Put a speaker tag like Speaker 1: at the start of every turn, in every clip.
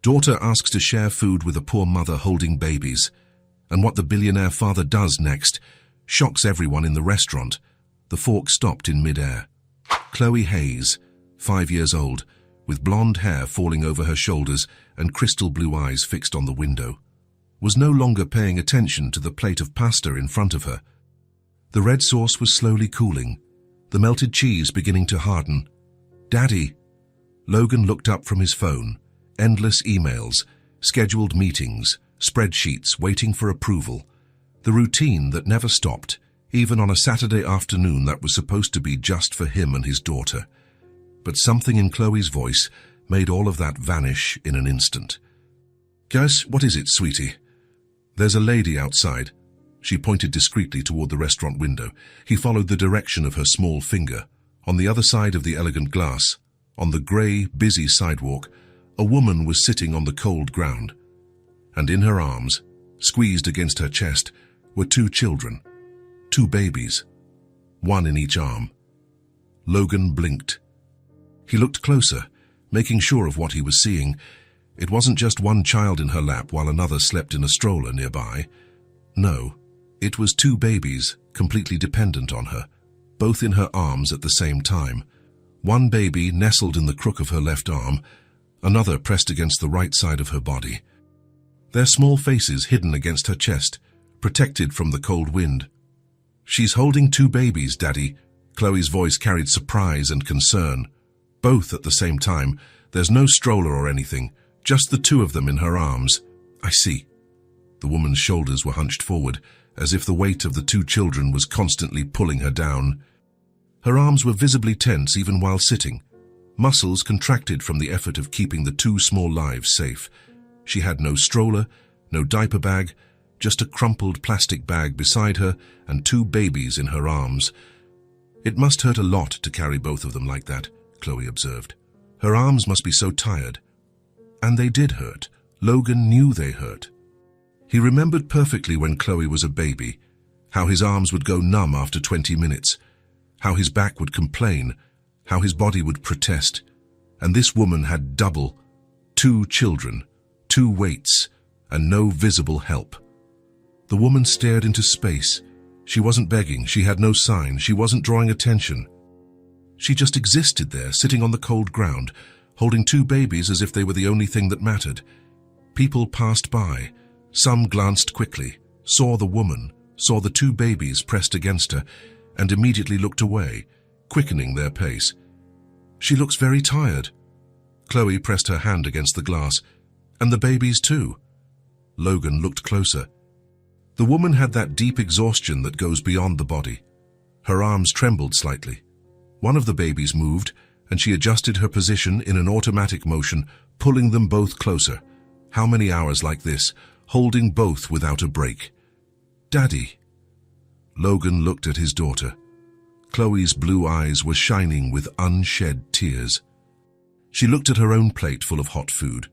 Speaker 1: Daughter asks to share food with a poor mother holding babies. And what the billionaire father does next shocks everyone in the restaurant. The fork stopped in mid-air. Chloe Hayes, 5 years old, with blonde hair falling over her shoulders and crystal blue eyes fixed on the window, was no longer paying attention to the plate of pasta in front of her. The red sauce was slowly cooling, the melted cheese beginning to harden. "Daddy!" Logan looked up from his phone. Endless emails, scheduled meetings, spreadsheets waiting for approval. The routine that never stopped, even on a Saturday afternoon that was supposed to be just for him and his daughter. But something in Chloe's voice made all of that vanish in an instant. "Guess, what is it, sweetie?" "There's a lady outside." She pointed discreetly toward the restaurant window. He followed the direction of her small finger. On the other side of the elegant glass, on the grey, busy sidewalk, a woman was sitting on the cold ground. And in her arms, squeezed against her chest, were 2 children, 2 babies, one in each arm. Logan blinked. He looked closer, making sure of what he was seeing. It wasn't just one child in her lap while another slept in a stroller nearby. No, it was 2 babies, completely dependent on her, both in her arms at the same time. One baby nestled in the crook of her left arm, another pressed against the right side of her body. Their small faces hidden against her chest, protected from the cold wind. "She's holding 2 babies, Daddy." Chloe's voice carried surprise and concern. Both at the same time. There's no stroller or anything, just the 2 of them in her arms. "I see." The woman's shoulders were hunched forward, as if the weight of the 2 children was constantly pulling her down. Her arms were visibly tense even while sitting. Muscles contracted from the effort of keeping the 2 small lives safe. She had no stroller, no diaper bag, just a crumpled plastic bag beside her and 2 babies in her arms. It must hurt a lot to carry both of them like that, Chloe observed. Her arms must be so tired. And they did hurt. Logan knew they hurt. He remembered perfectly when Chloe was a baby, how his arms would go numb after 20 minutes, how his back would complain, how his body would protest. And this woman had double, 2 children, 2 weights, and no visible help. The woman stared into space. She wasn't begging, she had no sign, she wasn't drawing attention. She just existed there, sitting on the cold ground, holding 2 babies as if they were the only thing that mattered. People passed by. Some glanced quickly, saw the woman, saw the 2 babies pressed against her, and immediately looked away, quickening their pace. "She looks very tired." Chloe pressed her hand against the glass. "And the babies too." Logan looked closer. The woman had that deep exhaustion that goes beyond the body. Her arms trembled slightly. One of the babies moved, and she adjusted her position in an automatic motion, pulling them both closer. How many hours like this, holding both without a break? "Daddy." Logan looked at his daughter. Chloe's blue eyes were shining with unshed tears. She looked at her own plate full of hot food,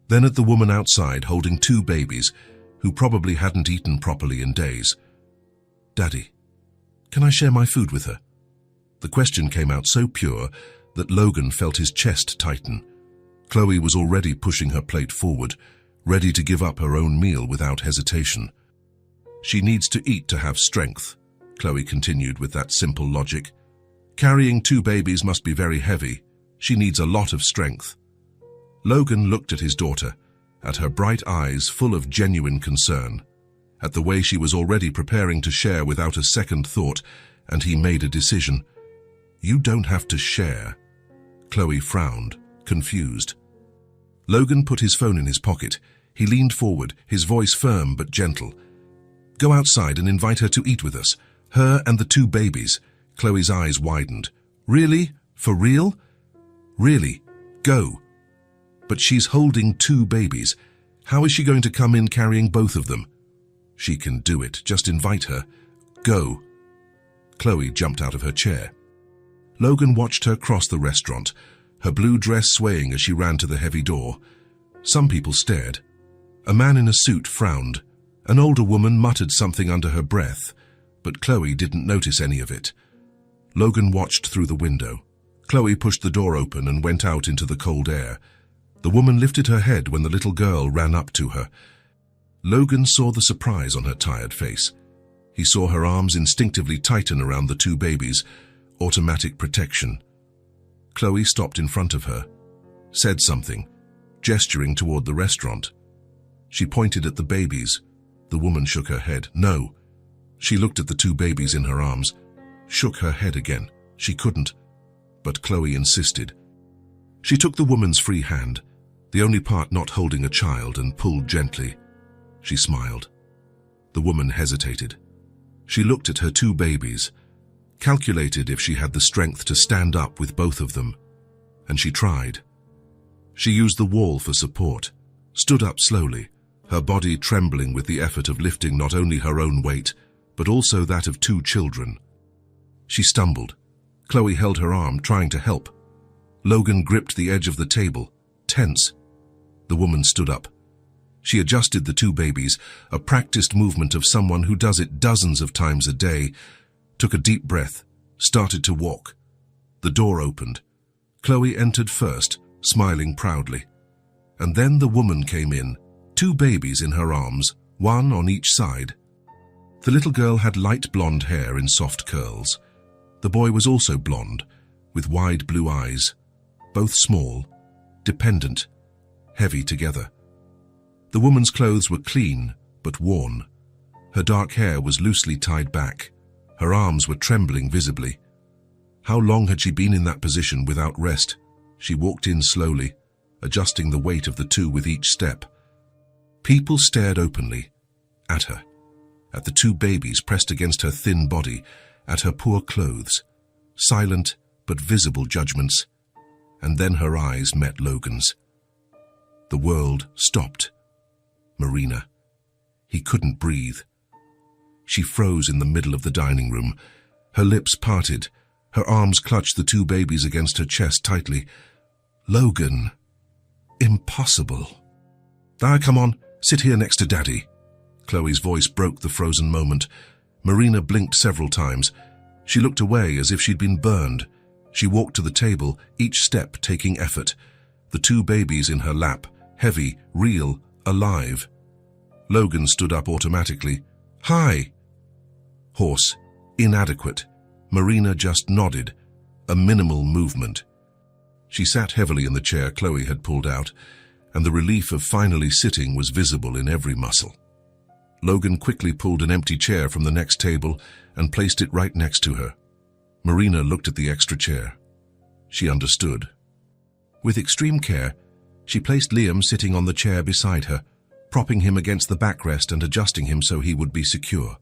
Speaker 1: then at the woman outside holding 2 babies who probably hadn't eaten properly in days. "Daddy, can I share my food with her?" The question came out so pure that Logan felt his chest tighten. Chloe was already pushing her plate forward, ready to give up her own meal without hesitation. "She needs to eat to have strength," Chloe continued with that simple logic. "Carrying 2 babies must be very heavy. She needs a lot of strength." Logan looked at his daughter, at her bright eyes full of genuine concern, at the way she was already preparing to share without a second thought, and he made a decision. "You don't have to share." Chloe frowned, confused. Logan put his phone in his pocket. He leaned forward, his voice firm but gentle. "Go outside and invite her to eat with us. Her and the 2 babies." Chloe's eyes widened. "Really? For real?" "Really. Go." "But she's holding 2 babies. How is she going to come in carrying both of them?" "She can do it. Just invite her. Go." Chloe jumped out of her chair. Logan watched her cross the restaurant, her blue dress swaying as she ran to the heavy door. Some people stared. A man in a suit frowned. An older woman muttered something under her breath, but Chloe didn't notice any of it. Logan watched through the window. Chloe pushed the door open and went out into the cold air. The woman lifted her head when the little girl ran up to her. Logan saw the surprise on her tired face. He saw her arms instinctively tighten around the two babies, automatic protection. Chloe stopped in front of her, said something, gesturing toward the restaurant. She pointed at the babies. The woman shook her head. No. She looked at the two babies in her arms, shook her head again. She couldn't, but Chloe insisted. She took the woman's free hand, the only part not holding a child, and pulled gently. She smiled. The woman hesitated. She looked at her two babies, calculated if she had the strength to stand up with both of them, and she tried. She used the wall for support, stood up slowly, her body trembling with the effort of lifting not only her own weight, but also that of two children. She stumbled. Chloe held her arm, trying to help. Logan gripped the edge of the table, tense. The woman stood up. She adjusted the two babies, a practiced movement of someone who does it dozens of times a day, took a deep breath, started to walk. The door opened. Chloe entered first, smiling proudly. And then the woman came in, two babies in her arms, one on each side. The little girl had light blonde hair in soft curls. The boy was also blonde, with wide blue eyes, both small, dependent, heavy together. The woman's clothes were clean, but worn. Her dark hair was loosely tied back. Her arms were trembling visibly. How long had she been in that position without rest? She walked in slowly, adjusting the weight of the two with each step. People stared openly at her, at the two babies pressed against her thin body, at her poor clothes, silent but visible judgments. And then her eyes met Logan's. The world stopped. Marina. He couldn't breathe. She froze in the middle of the dining room. Her lips parted. Her arms clutched the two babies against her chest tightly. Logan. Impossible. Come on, sit here next to Daddy. Chloe's voice broke the frozen moment. Marina blinked several times. She looked away as if she'd been burned. She walked to the table, each step taking effort. The two babies in her lap, heavy, real, alive. Logan stood up automatically. Hi. Hoarse, inadequate. Marina just nodded, a minimal movement. She sat heavily in the chair Chloe had pulled out, and the relief of finally sitting was visible in every muscle. Logan quickly pulled an empty chair from the next table and placed it right next to her. Marina looked at the extra chair. She understood. With extreme care, she placed Liam sitting on the chair beside her, propping him against the backrest and adjusting him so he would be secure.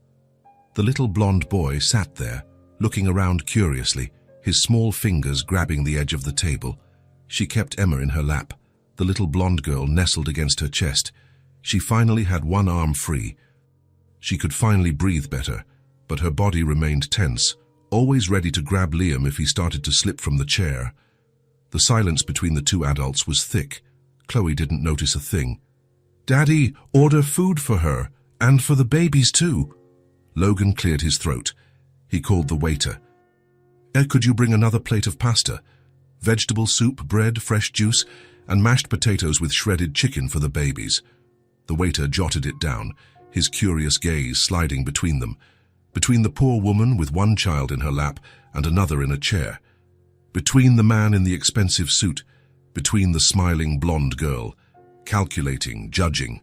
Speaker 1: The little blonde boy sat there, looking around curiously, his small fingers grabbing the edge of the table. She kept Emma in her lap, the little blonde girl nestled against her chest. She finally had one arm free. She could finally breathe better, but her body remained tense, always ready to grab Liam if he started to slip from the chair. The silence between the two adults was thick. Chloe didn't notice a thing. Daddy, order food for her, and for the babies too. Logan cleared his throat. He called the waiter. Could you bring another plate of pasta? Vegetable soup, bread, fresh juice, and mashed potatoes with shredded chicken for the babies. The waiter jotted it down, his curious gaze sliding between them, between the poor woman with one child in her lap and another in a chair, between the man in the expensive suit, between the smiling blonde girl, calculating, judging.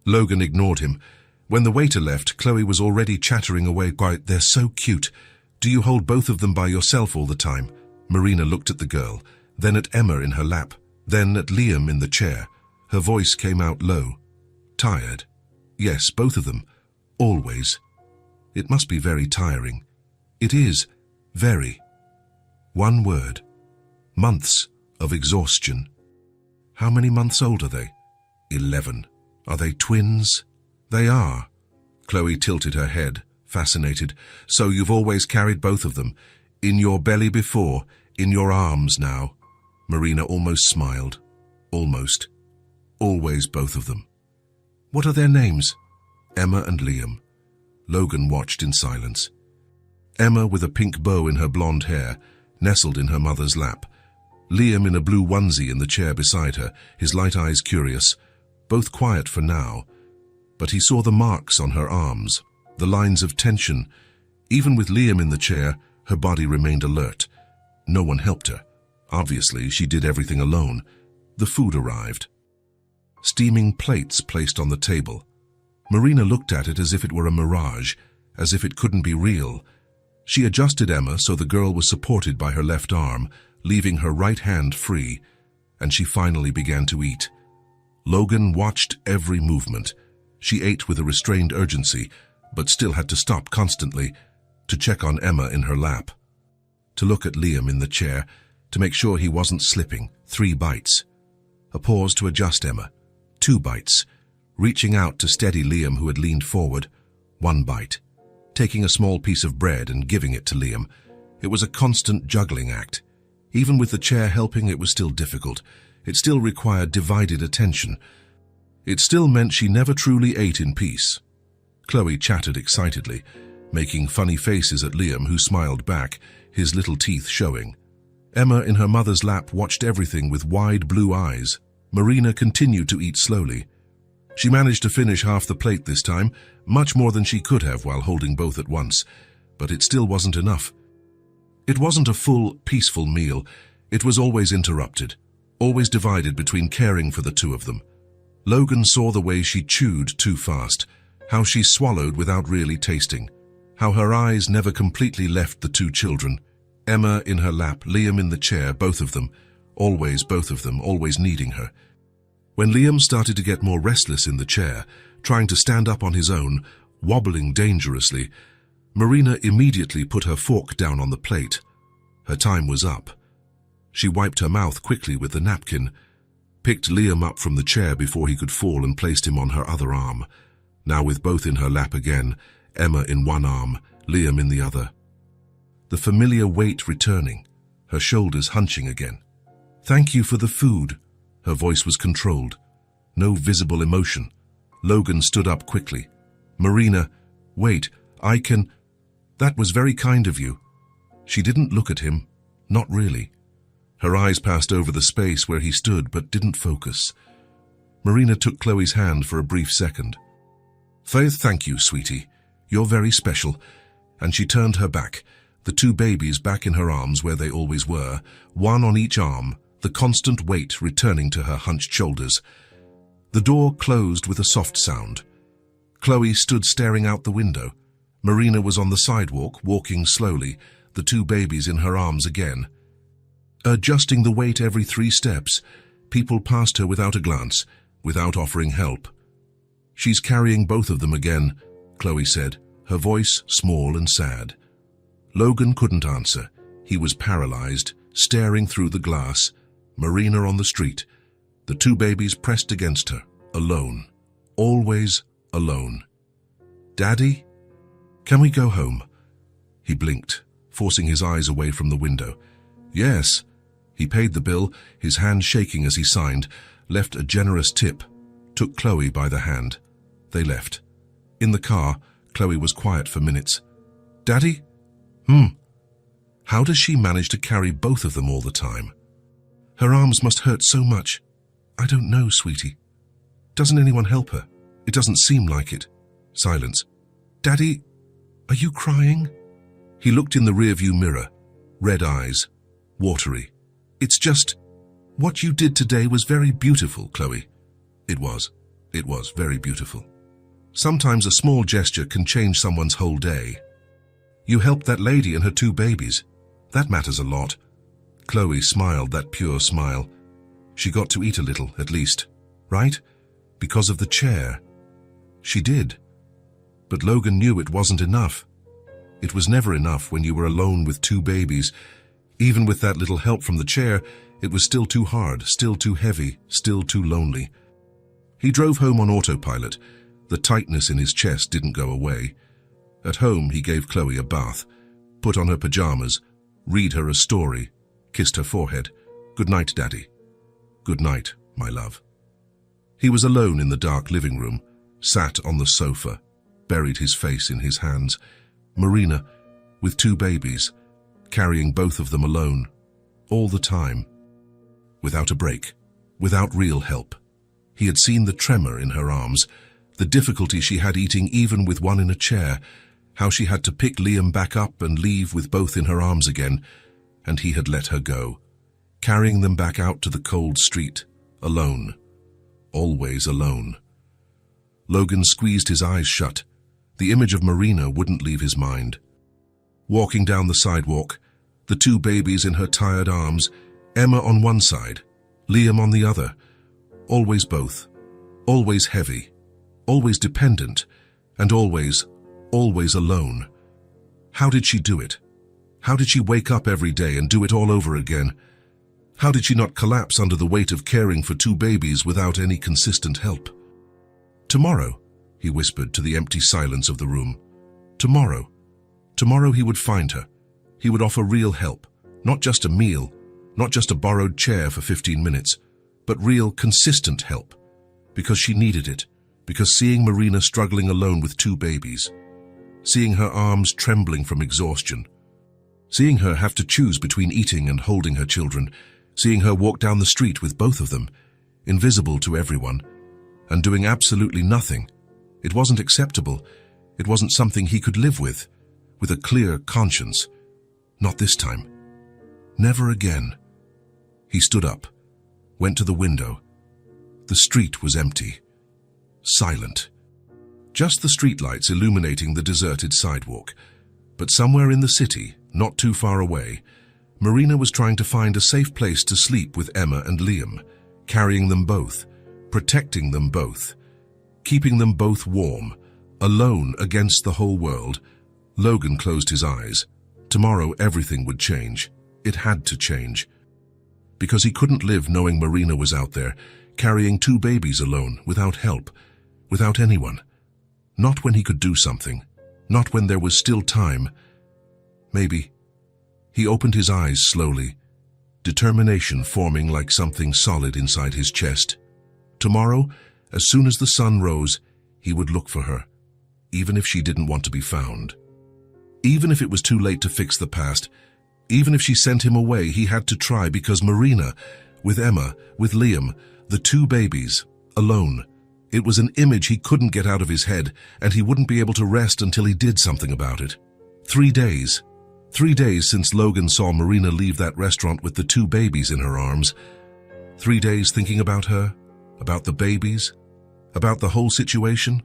Speaker 1: Logan ignored him. When the waiter left, Chloe was already chattering away. Quiet, they're so cute. Do you hold both of them by yourself all the time? Marina looked at the girl, then at Emma in her lap, then at Liam in the chair. Her voice came out low. Tired? Yes, both of them. Always. It must be very tiring. It is. Very. One word. Months of exhaustion. How many months old are they? 11. Are they twins? They are. Chloe tilted her head, fascinated. So you've always carried both of them. In your belly before, in your arms now. Marina almost smiled. Almost. Always both of them. What are their names? Emma and Liam. Logan watched in silence. Emma, with a pink bow in her blonde hair, nestled in her mother's lap. Liam in a blue onesie in the chair beside her, his light eyes curious, both quiet for now, but he saw the marks on her arms, the lines of tension. Even with Liam in the chair, her body remained alert. No one helped her. Obviously, she did everything alone. The food arrived. Steaming plates placed on the table. Marina looked at it as if it were a mirage, as if it couldn't be real. She adjusted Emma so the girl was supported by her left arm, leaving her right hand free, and she finally began to eat. Logan watched every movement. She ate with a restrained urgency, but still had to stop constantly, to check on Emma in her lap, to look at Liam in the chair, to make sure he wasn't slipping. 3 bites. A pause to adjust Emma. 2 bites. Reaching out to steady Liam, who had leaned forward. 1 bite. Taking a small piece of bread and giving it to Liam. It was a constant juggling act. Even with the chair helping, it was still difficult. It still required divided attention. It still meant she never truly ate in peace. Chloe chattered excitedly, making funny faces at Liam, who smiled back, his little teeth showing. Emma in her mother's lap watched everything with wide blue eyes. Marina continued to eat slowly. She managed to finish half the plate this time, much more than she could have while holding both at once, but it still wasn't enough. It wasn't a full, peaceful meal. It was always interrupted, always divided between caring for the two of them. Logan saw the way she chewed too fast, how she swallowed without really tasting, how her eyes never completely left the 2 children. Emma in her lap, Liam in the chair, both of them, always needing her. When Liam started to get more restless in the chair, trying to stand up on his own, wobbling dangerously, Marina immediately put her fork down on the plate. Her time was up. She wiped her mouth quickly with the napkin, picked Liam up from the chair before he could fall and placed him on her other arm. Now with both in her lap again, Emma in one arm, Liam in the other. The familiar weight returning, her shoulders hunching again. "Thank you for the food." Her voice was controlled. No visible emotion. Logan stood up quickly. "Marina, wait, I can..." "That was very kind of you." She didn't look at him. Not really. Her eyes passed over the space where he stood but didn't focus. Marina took Chloe's hand for a brief second. "Faith, thank you, sweetie. You're very special." And she turned her back, the 2 babies back in her arms where they always were, 1 on each arm, the constant weight returning to her hunched shoulders. The door closed with a soft sound. Chloe stood staring out the window. Marina was on the sidewalk, walking slowly, the 2 babies in her arms again. Adjusting the weight every 3 steps, people passed her without a glance, without offering help. "She's carrying both of them again," Chloe said, her voice small and sad. Logan couldn't answer. He was paralyzed, staring through the glass. Marina on the street, the 2 babies pressed against her, alone, always alone. "Daddy? Can we go home?" He blinked, forcing his eyes away from the window. "Yes." He paid the bill, his hand shaking as he signed, left a generous tip, took Chloe by the hand. They left. In the car, Chloe was quiet for minutes. "Daddy? How does she manage to carry both of them all the time? Her arms must hurt so much." "I don't know, sweetie." "Doesn't anyone help her?" "It doesn't seem like it." Silence. "Daddy, are you crying?" He looked in the rearview mirror, red eyes, watery. "It's just, what you did today was very beautiful, Chloe." It was very beautiful. Sometimes a small gesture can change someone's whole day. "You helped that lady and her 2 babies. That matters a lot." Chloe smiled that pure smile. "She got to eat a little, at least, right? Because of the chair." She did. But Logan knew it wasn't enough. It was never enough when you were alone with 2 babies. Even with that little help from the chair, it was still too hard, still too heavy, still too lonely. He drove home on autopilot. The tightness in his chest didn't go away. At home, he gave Chloe a bath, put on her pajamas, read her a story, kissed her forehead. "Good night, Daddy." "Good night, my love." He was alone in the dark living room, sat on the sofa, buried his face in his hands. Marina, with 2 babies, carrying both of them alone, all the time. without a break, without real help. He had seen the tremor in her arms, the difficulty she had eating even with one in a chair, how she had to pick Liam back up and leave with both in her arms again, and he had let her go, carrying them back out to the cold street, alone, always alone. Logan squeezed his eyes shut. The image of Marina wouldn't leave his mind. Walking down the sidewalk, the two babies in her tired arms, Emma on one side, Liam on the other, always both, always heavy, always dependent, and always alone. How did she do it? How did she wake up every day and do it all over again? How did she not collapse under the weight of caring for two babies without any consistent help? Tomorrow, he whispered to the empty silence of the room. Tomorrow. Tomorrow he would find her. He would offer real help, not just a meal, not just a borrowed chair for 15 minutes, but real, consistent help. Because she needed it, because seeing Marina struggling alone with two babies, seeing her arms trembling from exhaustion, seeing her have to choose between eating and holding her children, seeing her walk down the street with both of them, invisible to everyone, and doing absolutely nothing. It wasn't acceptable. It wasn't something he could live with a clear conscience. Not this time. Never again. He stood up, went to the window. The street was empty, silent. Just the streetlights illuminating the deserted sidewalk. But somewhere in the city, not too far away, Marina was trying to find a safe place to sleep with Emma and Liam, carrying them both, protecting them both, keeping them both warm, alone against the whole world. Logan closed his eyes. Tomorrow everything would change. It had to change. Because he couldn't live knowing Marina was out there, carrying two babies alone, without help, without anyone. Not when he could do something. Not when there was still time. Maybe. He opened his eyes slowly, determination forming like something solid inside his chest. Tomorrow, as soon as the sun rose, he would look for her, even if she didn't want to be found. Even if it was too late to fix the past, even if she sent him away, he had to try, because Marina, with Emma, with Liam, the two babies, alone. It was an image he couldn't get out of his head, and he wouldn't be able to rest until he did something about it. 3 days. 3 days since Logan saw Marina leave that restaurant with the two babies in her arms. 3 days thinking about her, about the babies, about the whole situation.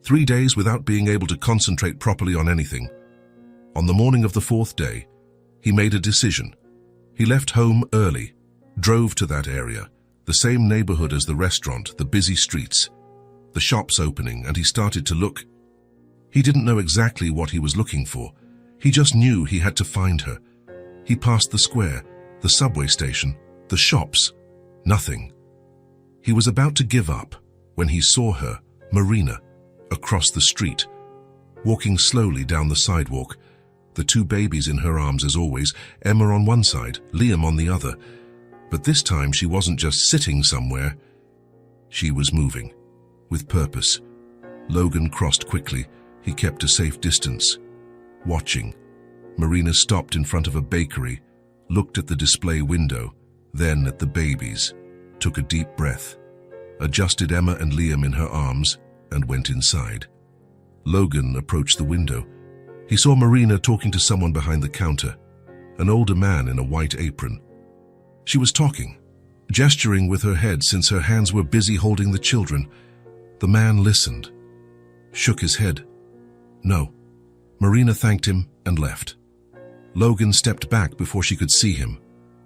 Speaker 1: 3 days without being able to concentrate properly on anything. On the morning of the 4th day, he made a decision. He left home early, drove to that area, the same neighborhood as the restaurant, the busy streets, the shops opening, and he started to look. He didn't know exactly what he was looking for. He just knew he had to find her. He passed the square, the subway station, the shops. Nothing. He was about to give up when he saw her, Marina, across the street, walking slowly down the sidewalk, the two babies in her arms as always, Emma on one side, Liam on the other. But this time she wasn't just sitting somewhere. She was moving, with purpose. Logan crossed quickly. He kept a safe distance, watching. Marina stopped in front of a bakery, looked at the display window, then at the babies, took a deep breath, adjusted Emma and Liam in her arms, and went inside. Logan approached the window. He saw Marina talking to someone behind the counter, an older man in a white apron. She was talking, gesturing with her head since her hands were busy holding the children. The man listened, shook his head. No. Marina thanked him and left. Logan stepped back before she could see him.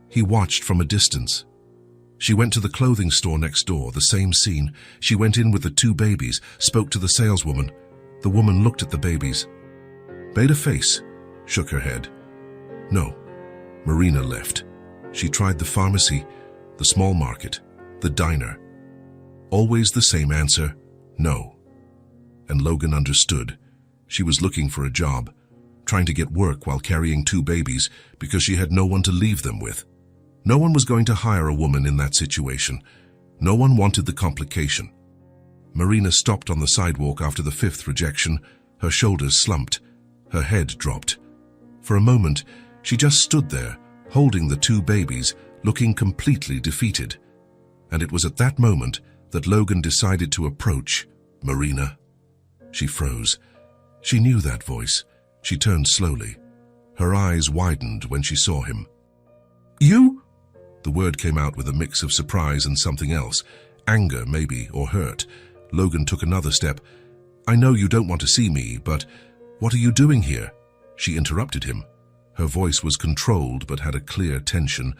Speaker 1: He watched from a distance. She went to the clothing store next door, the same scene. She went in with the two babies, spoke to the saleswoman. The woman looked at the babies, made a face, shook her head. No. Marina left. She tried the pharmacy, the small market, the diner. Always the same answer, no. And Logan understood. She was looking for a job, trying to get work while carrying two babies because she had no one to leave them with. No one was going to hire a woman in that situation. No one wanted the complication. Marina stopped on the sidewalk after the 5th rejection. Her shoulders slumped. Her head dropped. For a moment, she just stood there, holding the two babies, looking completely defeated. And it was at that moment that Logan decided to approach Marina. She froze. She knew that voice. She turned slowly. Her eyes widened when she saw him. "You?" The word came out with a mix of surprise and something else. Anger, maybe, or hurt. Logan took another step. "I know you don't want to see me, but what are you doing here?" She interrupted him. Her voice was controlled but had a clear tension.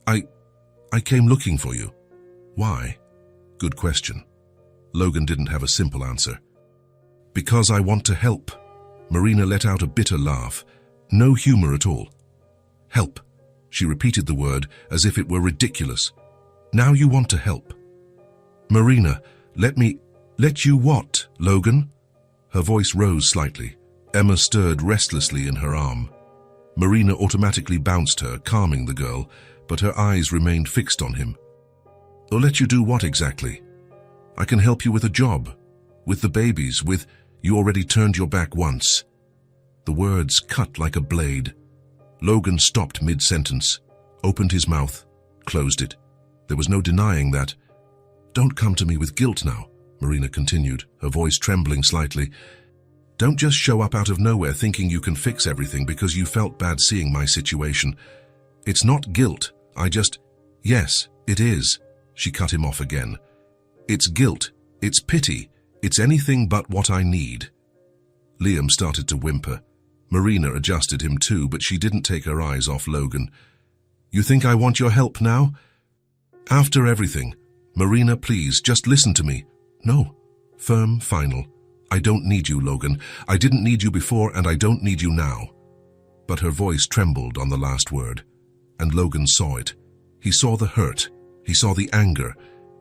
Speaker 1: I came looking for you." "Why?" Good question. Logan didn't have a simple answer. "Because I want to help." Marina let out a bitter laugh. No humor at all. "Help." She repeated the word as if it were ridiculous. "Now you want to help." "Marina, let you what, Logan?" Her voice rose slightly. Emma stirred restlessly in her arm. Marina automatically bounced her, calming the girl, but her eyes remained fixed on him. "Or let you do what exactly?" "I can help you with a job, with the babies, with you already turned your back once." The words cut like a blade. Logan stopped mid-sentence, opened his mouth, closed it. There was no denying that. "Don't come to me with guilt now," Marina continued, her voice trembling slightly. "Don't just show up out of nowhere thinking you can fix everything because you felt bad seeing my situation. It's not guilt, Yes, it is." She cut him off again. "It's guilt, it's pity, it's anything but what I need." Liam started to whimper. Marina adjusted him too, but she didn't take her eyes off Logan. "You think I want your help now?" "After everything. Marina, please, just listen to me." "No." Firm, final. "I don't need you, Logan. I didn't need you before and I don't need you now." But her voice trembled on the last word, and Logan saw it. He saw the hurt, he saw the anger,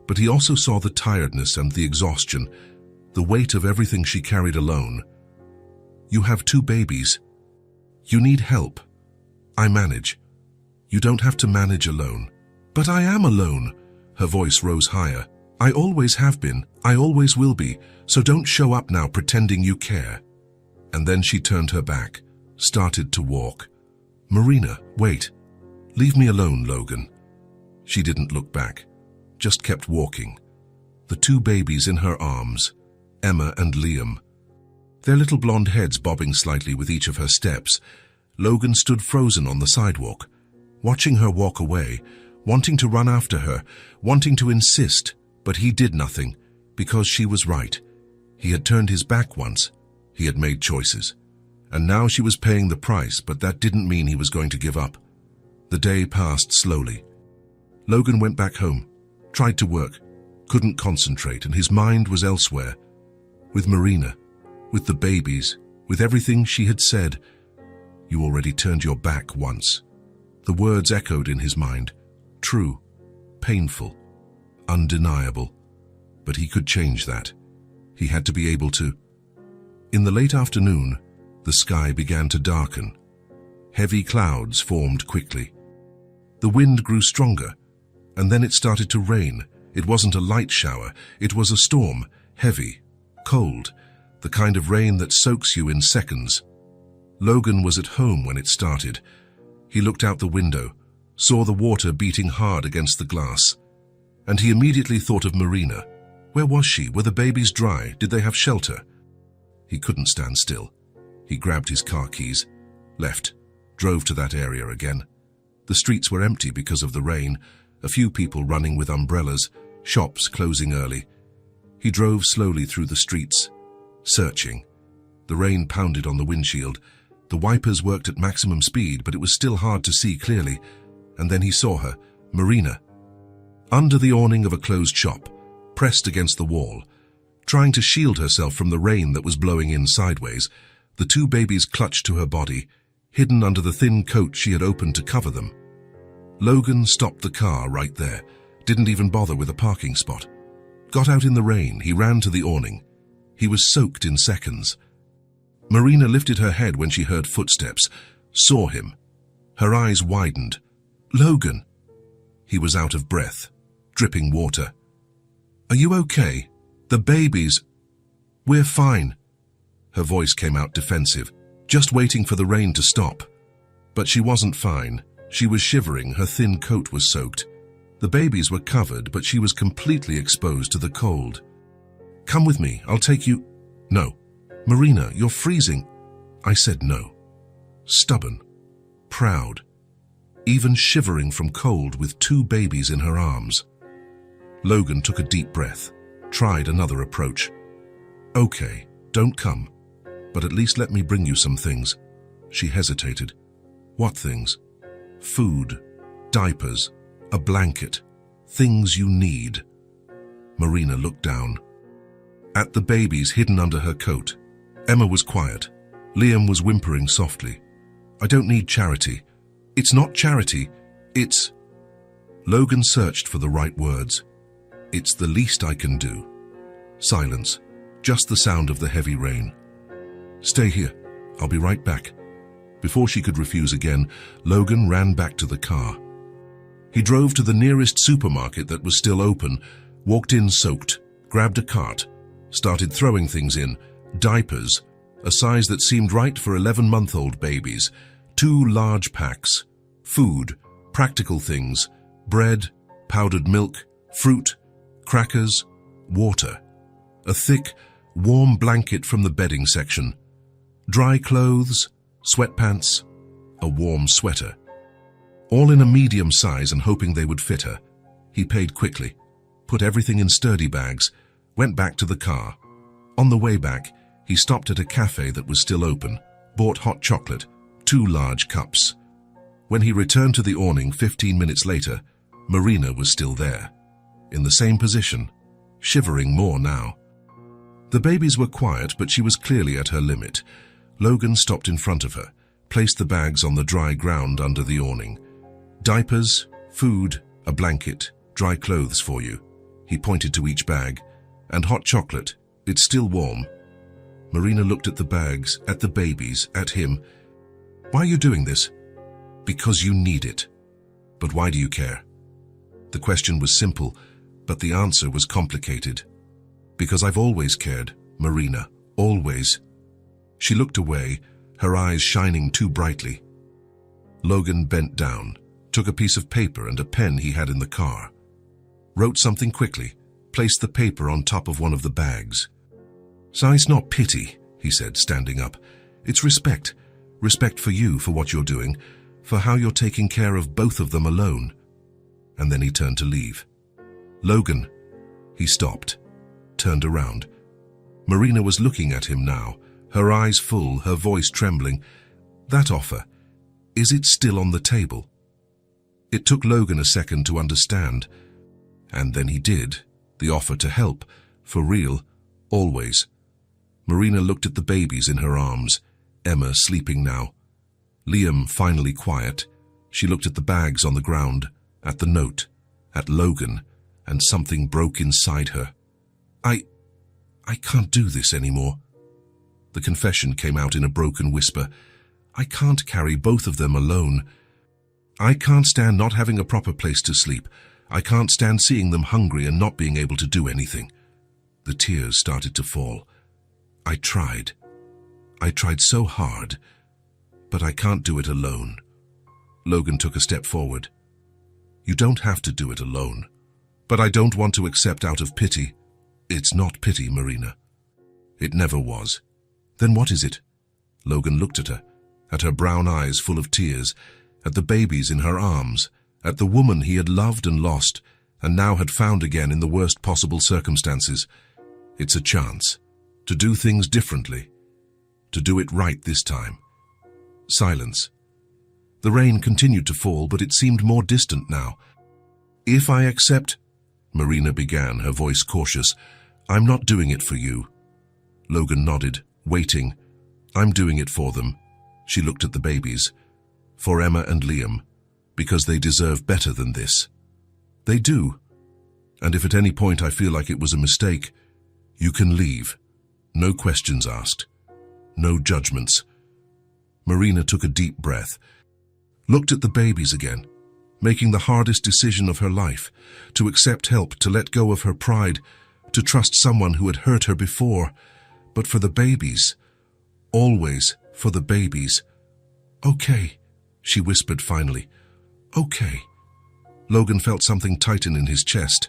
Speaker 1: but he also saw the tiredness and the exhaustion, the weight of everything she carried alone. "You have 2 babies. You need help. I manage. You don't have to manage alone." "But I am alone." Her voice rose higher. "I always have been. I always will be. So don't show up now pretending you care." And then she turned her back, started to walk. "Marina, wait. Leave me alone, Logan." She didn't look back, just kept walking. The 2 babies in her arms, Emma and Liam. Their little blonde heads bobbing slightly with each of her steps. Logan stood frozen on the sidewalk, watching her walk away, wanting to run after her, wanting to insist, but he did nothing, because she was right. He had turned his back once. He had made choices. And now she was paying the price, but that didn't mean he was going to give up. The day passed slowly. Logan went back home, tried to work, couldn't concentrate, and his mind was elsewhere. With Marina, with the babies, with everything she had said. "You already turned your back once." The words echoed in his mind. True, painful, undeniable. But he could change that. He had to be able to. In the late afternoon, the sky began to darken. Heavy clouds formed quickly. The wind grew stronger, and then it started to rain. It wasn't a light shower, it was a storm, heavy, cold, the kind of rain that soaks you in seconds. Logan was at home when it started. He looked out the window, saw the water beating hard against the glass, and he immediately thought of Marina. Where was she? Were the babies dry? Did they have shelter? He couldn't stand still. He grabbed his car keys, left, drove to that area again. The streets were empty because of the rain, a few people running with umbrellas, shops closing early. He drove slowly through the streets, searching. The rain pounded on the windshield. The wipers worked at maximum speed, but it was still hard to see clearly. And then he saw her, Marina, under the awning of a closed shop, pressed against the wall, trying to shield herself from the rain that was blowing in sideways. The two babies clutched to her body, hidden under the thin coat she had opened to cover them. Logan stopped the car right there, didn't even bother with a parking spot. Got out in the rain, he ran to the awning. He was soaked in seconds. Marina lifted her head when she heard footsteps, saw him. Her eyes widened. Logan! He was out of breath, dripping water. Are you okay? The babies? We're fine. Her voice came out defensive, just waiting for the rain to stop. But she wasn't fine. She was shivering, her thin coat was soaked. The babies were covered, but she was completely exposed to the cold. "Come with me, I'll take you." "No. Marina, you're freezing." I said no. Stubborn, proud, even shivering from cold with 2 babies in her arms. Logan took a deep breath, tried another approach. "Okay, don't come, but at least let me bring you some things." She hesitated. "What things?" "Food, diapers, a blanket, things you need." Marina looked down. At the babies hidden under her coat. Emma was quiet. Liam was whimpering softly. "I don't need charity. It's not charity, it's..." Logan searched for the right words. "It's the least I can do." Silence, just the sound of the heavy rain. "Stay here, I'll be right back." Before she could refuse again, Logan ran back to the car. He drove to the nearest supermarket that was still open, walked in soaked, grabbed a cart, started throwing things in: diapers, a size that seemed right for 11-month-old babies, 2 large packs, food, practical things, bread, powdered milk, fruit, crackers, water, a thick, warm blanket from the bedding section, dry clothes, sweatpants, a warm sweater. All in a medium size and hoping they would fit her. He paid quickly, put everything in sturdy bags, went back to the car. On the way back, he stopped at a cafe that was still open, bought hot chocolate, 2 large cups. When he returned to the awning 15 minutes later, Marina was still there, in the same position, shivering more now. The babies were quiet, but she was clearly at her limit. Logan stopped in front of her, placed the bags on the dry ground under the awning. "Diapers, food, a blanket, dry clothes for you." He pointed to each bag. "And hot chocolate, it's still warm." Marina looked at the bags, at the babies, at him. "Why are you doing this?" "Because you need it." "But why do you care?" The question was simple, but the answer was complicated. "Because I've always cared, Marina, always." She looked away, her eyes shining too brightly. Logan bent down, took a piece of paper and a pen he had in the car. Wrote something quickly, placed the paper on top of one of the bags. "So it's not pity," he said, standing up. "It's respect. Respect for you, for what you're doing, for how you're taking care of both of them alone." And then he turned to leave. "Logan." He stopped, turned around. Marina was looking at him now, her eyes full, her voice trembling. "That offer, is it still on the table?" It took Logan a second to understand. And then he did. The offer to help, for real, always. Marina looked at the babies in her arms, Emma sleeping now. Liam finally quiet. She looked at the bags on the ground, at the note, at Logan, and something broke inside her. I can't do this anymore." The confession came out in a broken whisper. "I can't carry both of them alone. I can't stand not having a proper place to sleep. I can't stand seeing them hungry and not being able to do anything." The tears started to fall. I tried so hard, but I can't do it alone." Logan took a step forward. "You don't have to do it alone, but I don't want to accept out of pity." "It's not pity, Marina. It never was." "Then what is it?" Logan looked at her brown eyes full of tears, at the babies in her arms, at the woman he had loved and lost, and now had found again in the worst possible circumstances. "It's a chance to do things differently, to do it right this time." Silence. The rain continued to fall, but it seemed more distant now. "If I accept," Marina began, her voice cautious, "I'm not doing it for you." Logan nodded, waiting. "I'm doing it for them." She looked at the babies. "For Emma and Liam, because they deserve better than this." "They do. And if at any point I feel like it was a mistake, you can leave. No questions asked. No judgments." Marina took a deep breath, looked at the babies again, making the hardest decision of her life, to accept help, to let go of her pride, to trust someone who had hurt her before. But for the babies, always for the babies. "Okay," she whispered finally. Okay. Logan felt something tighten in his chest.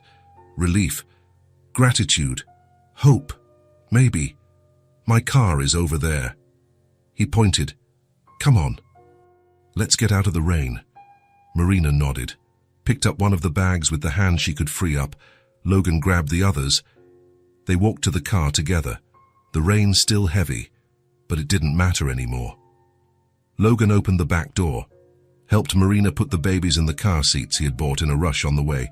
Speaker 1: Relief. Gratitude. Hope. Maybe. My car is over there. He pointed. Come on. Let's get out of the rain. Marina nodded, picked up one of the bags with the hand she could free up. Logan grabbed the others. They walked to the car together. The rain still heavy, but it didn't matter anymore. Logan opened the back door, helped Marina put the babies in the car seats he had bought in a rush on the way.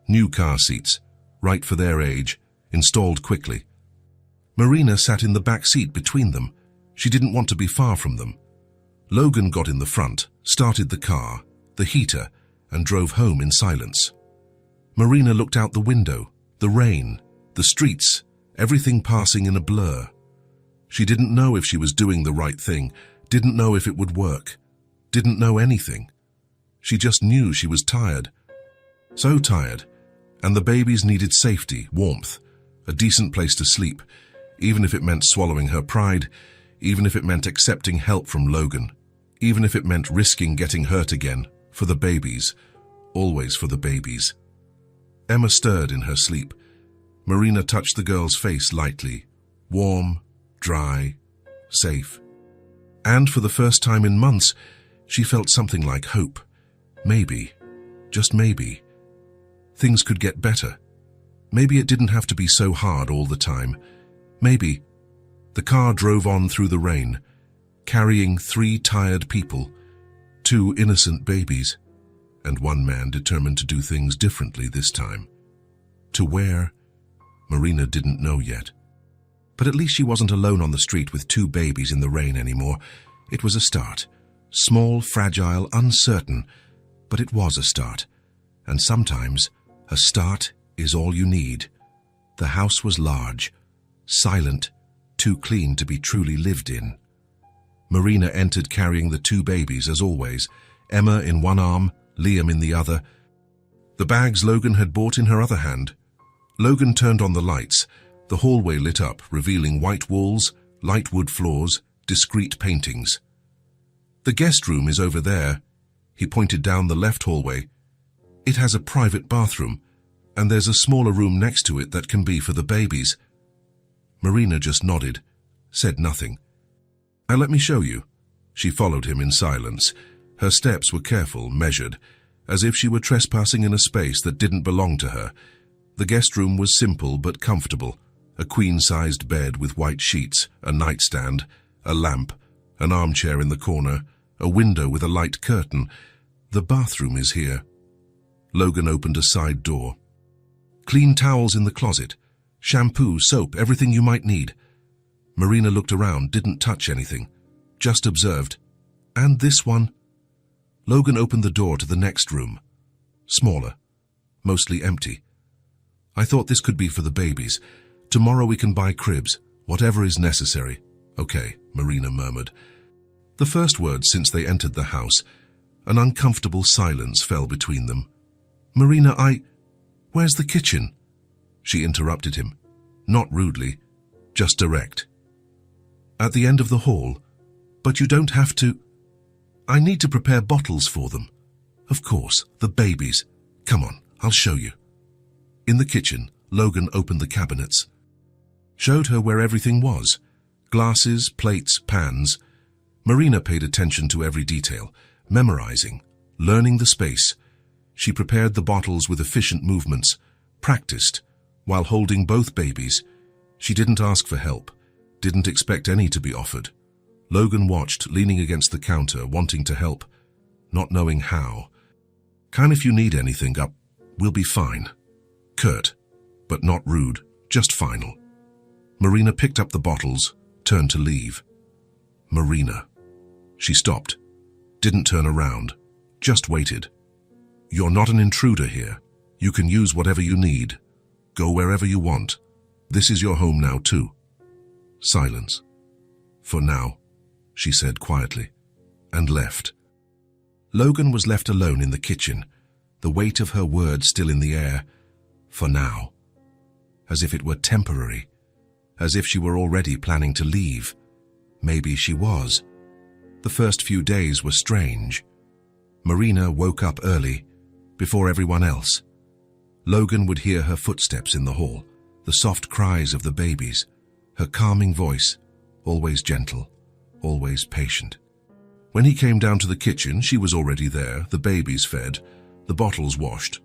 Speaker 1: New car seats, right for their age, installed quickly. Marina sat in the back seat between them. She didn't want to be far from them. Logan got in the front, started the car, the heater, and drove home in silence. Marina looked out the window, the rain, the streets, everything passing in a blur. She didn't know if she was doing the right thing, didn't know if it would work, didn't know anything. She just knew she was tired. So tired, and the babies needed safety, warmth, a decent place to sleep, even if it meant swallowing her pride, even if it meant accepting help from Logan, even if it meant risking getting hurt again, for the babies, always for the babies. Emma stirred in her sleep. Marina touched the girl's face lightly, warm, dry, safe. And for the first time in months, she felt something like hope. Maybe, just maybe, things could get better. Maybe it didn't have to be so hard all the time. Maybe. The car drove on through the rain, carrying 3 tired people, 2 innocent babies, and 1 man determined to do things differently this time. To where? Marina didn't know yet. But at least she wasn't alone on the street with 2 babies in the rain anymore. It was a start. Small, fragile, uncertain, but it was a start. And sometimes, a start is all you need. The house was large, silent, too clean to be truly lived in. Marina entered carrying the 2 babies as always, Emma in one arm, Liam in the other. The bags Logan had bought in her other hand. Logan turned on the lights. The hallway lit up, revealing white walls, light wood floors, discreet paintings. The guest room is over there. He pointed down the left hallway. It has a private bathroom, and there's a smaller room next to it that can be for the babies. Marina just nodded, said nothing. Now let me show you. She followed him in silence. Her steps were careful, measured, as if she were trespassing in a space that didn't belong to her. The guest room was simple but comfortable. A queen-sized bed with white sheets, a nightstand, a lamp, an armchair in the corner, a window with a light curtain. The bathroom is here. Logan opened a side door. Clean towels in the closet. Shampoo, soap, everything you might need. Marina looked around, didn't touch anything, just observed. And this one? Logan opened the door to the next room. Smaller, mostly empty. I thought this could be for the babies. Tomorrow we can buy cribs, whatever is necessary. Okay, Marina murmured. The first word since they entered the house. An uncomfortable silence fell between them. Marina, where's the kitchen? She interrupted him. Not rudely, just direct. At the end of the hall. But you don't have to. I need to prepare bottles for them. Of course, the babies. Come on, I'll show you. In the kitchen, Logan opened the cabinets. Showed her where everything was. Glasses, plates, pans. Marina paid attention to every detail, memorizing, learning the space. She prepared the bottles with efficient movements, practiced, while holding both babies. She didn't ask for help, didn't expect any to be offered. Logan watched, leaning against the counter, wanting to help, not knowing how. Can if you need anything up, we'll be fine. Curt, but not rude, just final. Marina picked up the bottles, turned to leave. Marina. She stopped, didn't turn around, just waited. You're not an intruder here. You can use whatever you need. Go wherever you want. This is your home now too. Silence. For now, she said quietly, and left. Logan was left alone in the kitchen, the weight of her words still in the air. For now. As if it were temporary. As if she were already planning to leave. Maybe she was. The first few days were strange. Marina woke up early, before everyone else. Logan would hear her footsteps in the hall, the soft cries of the babies, her calming voice, always gentle, always patient. When he came down to the kitchen, she was already there, the babies fed, the bottles washed.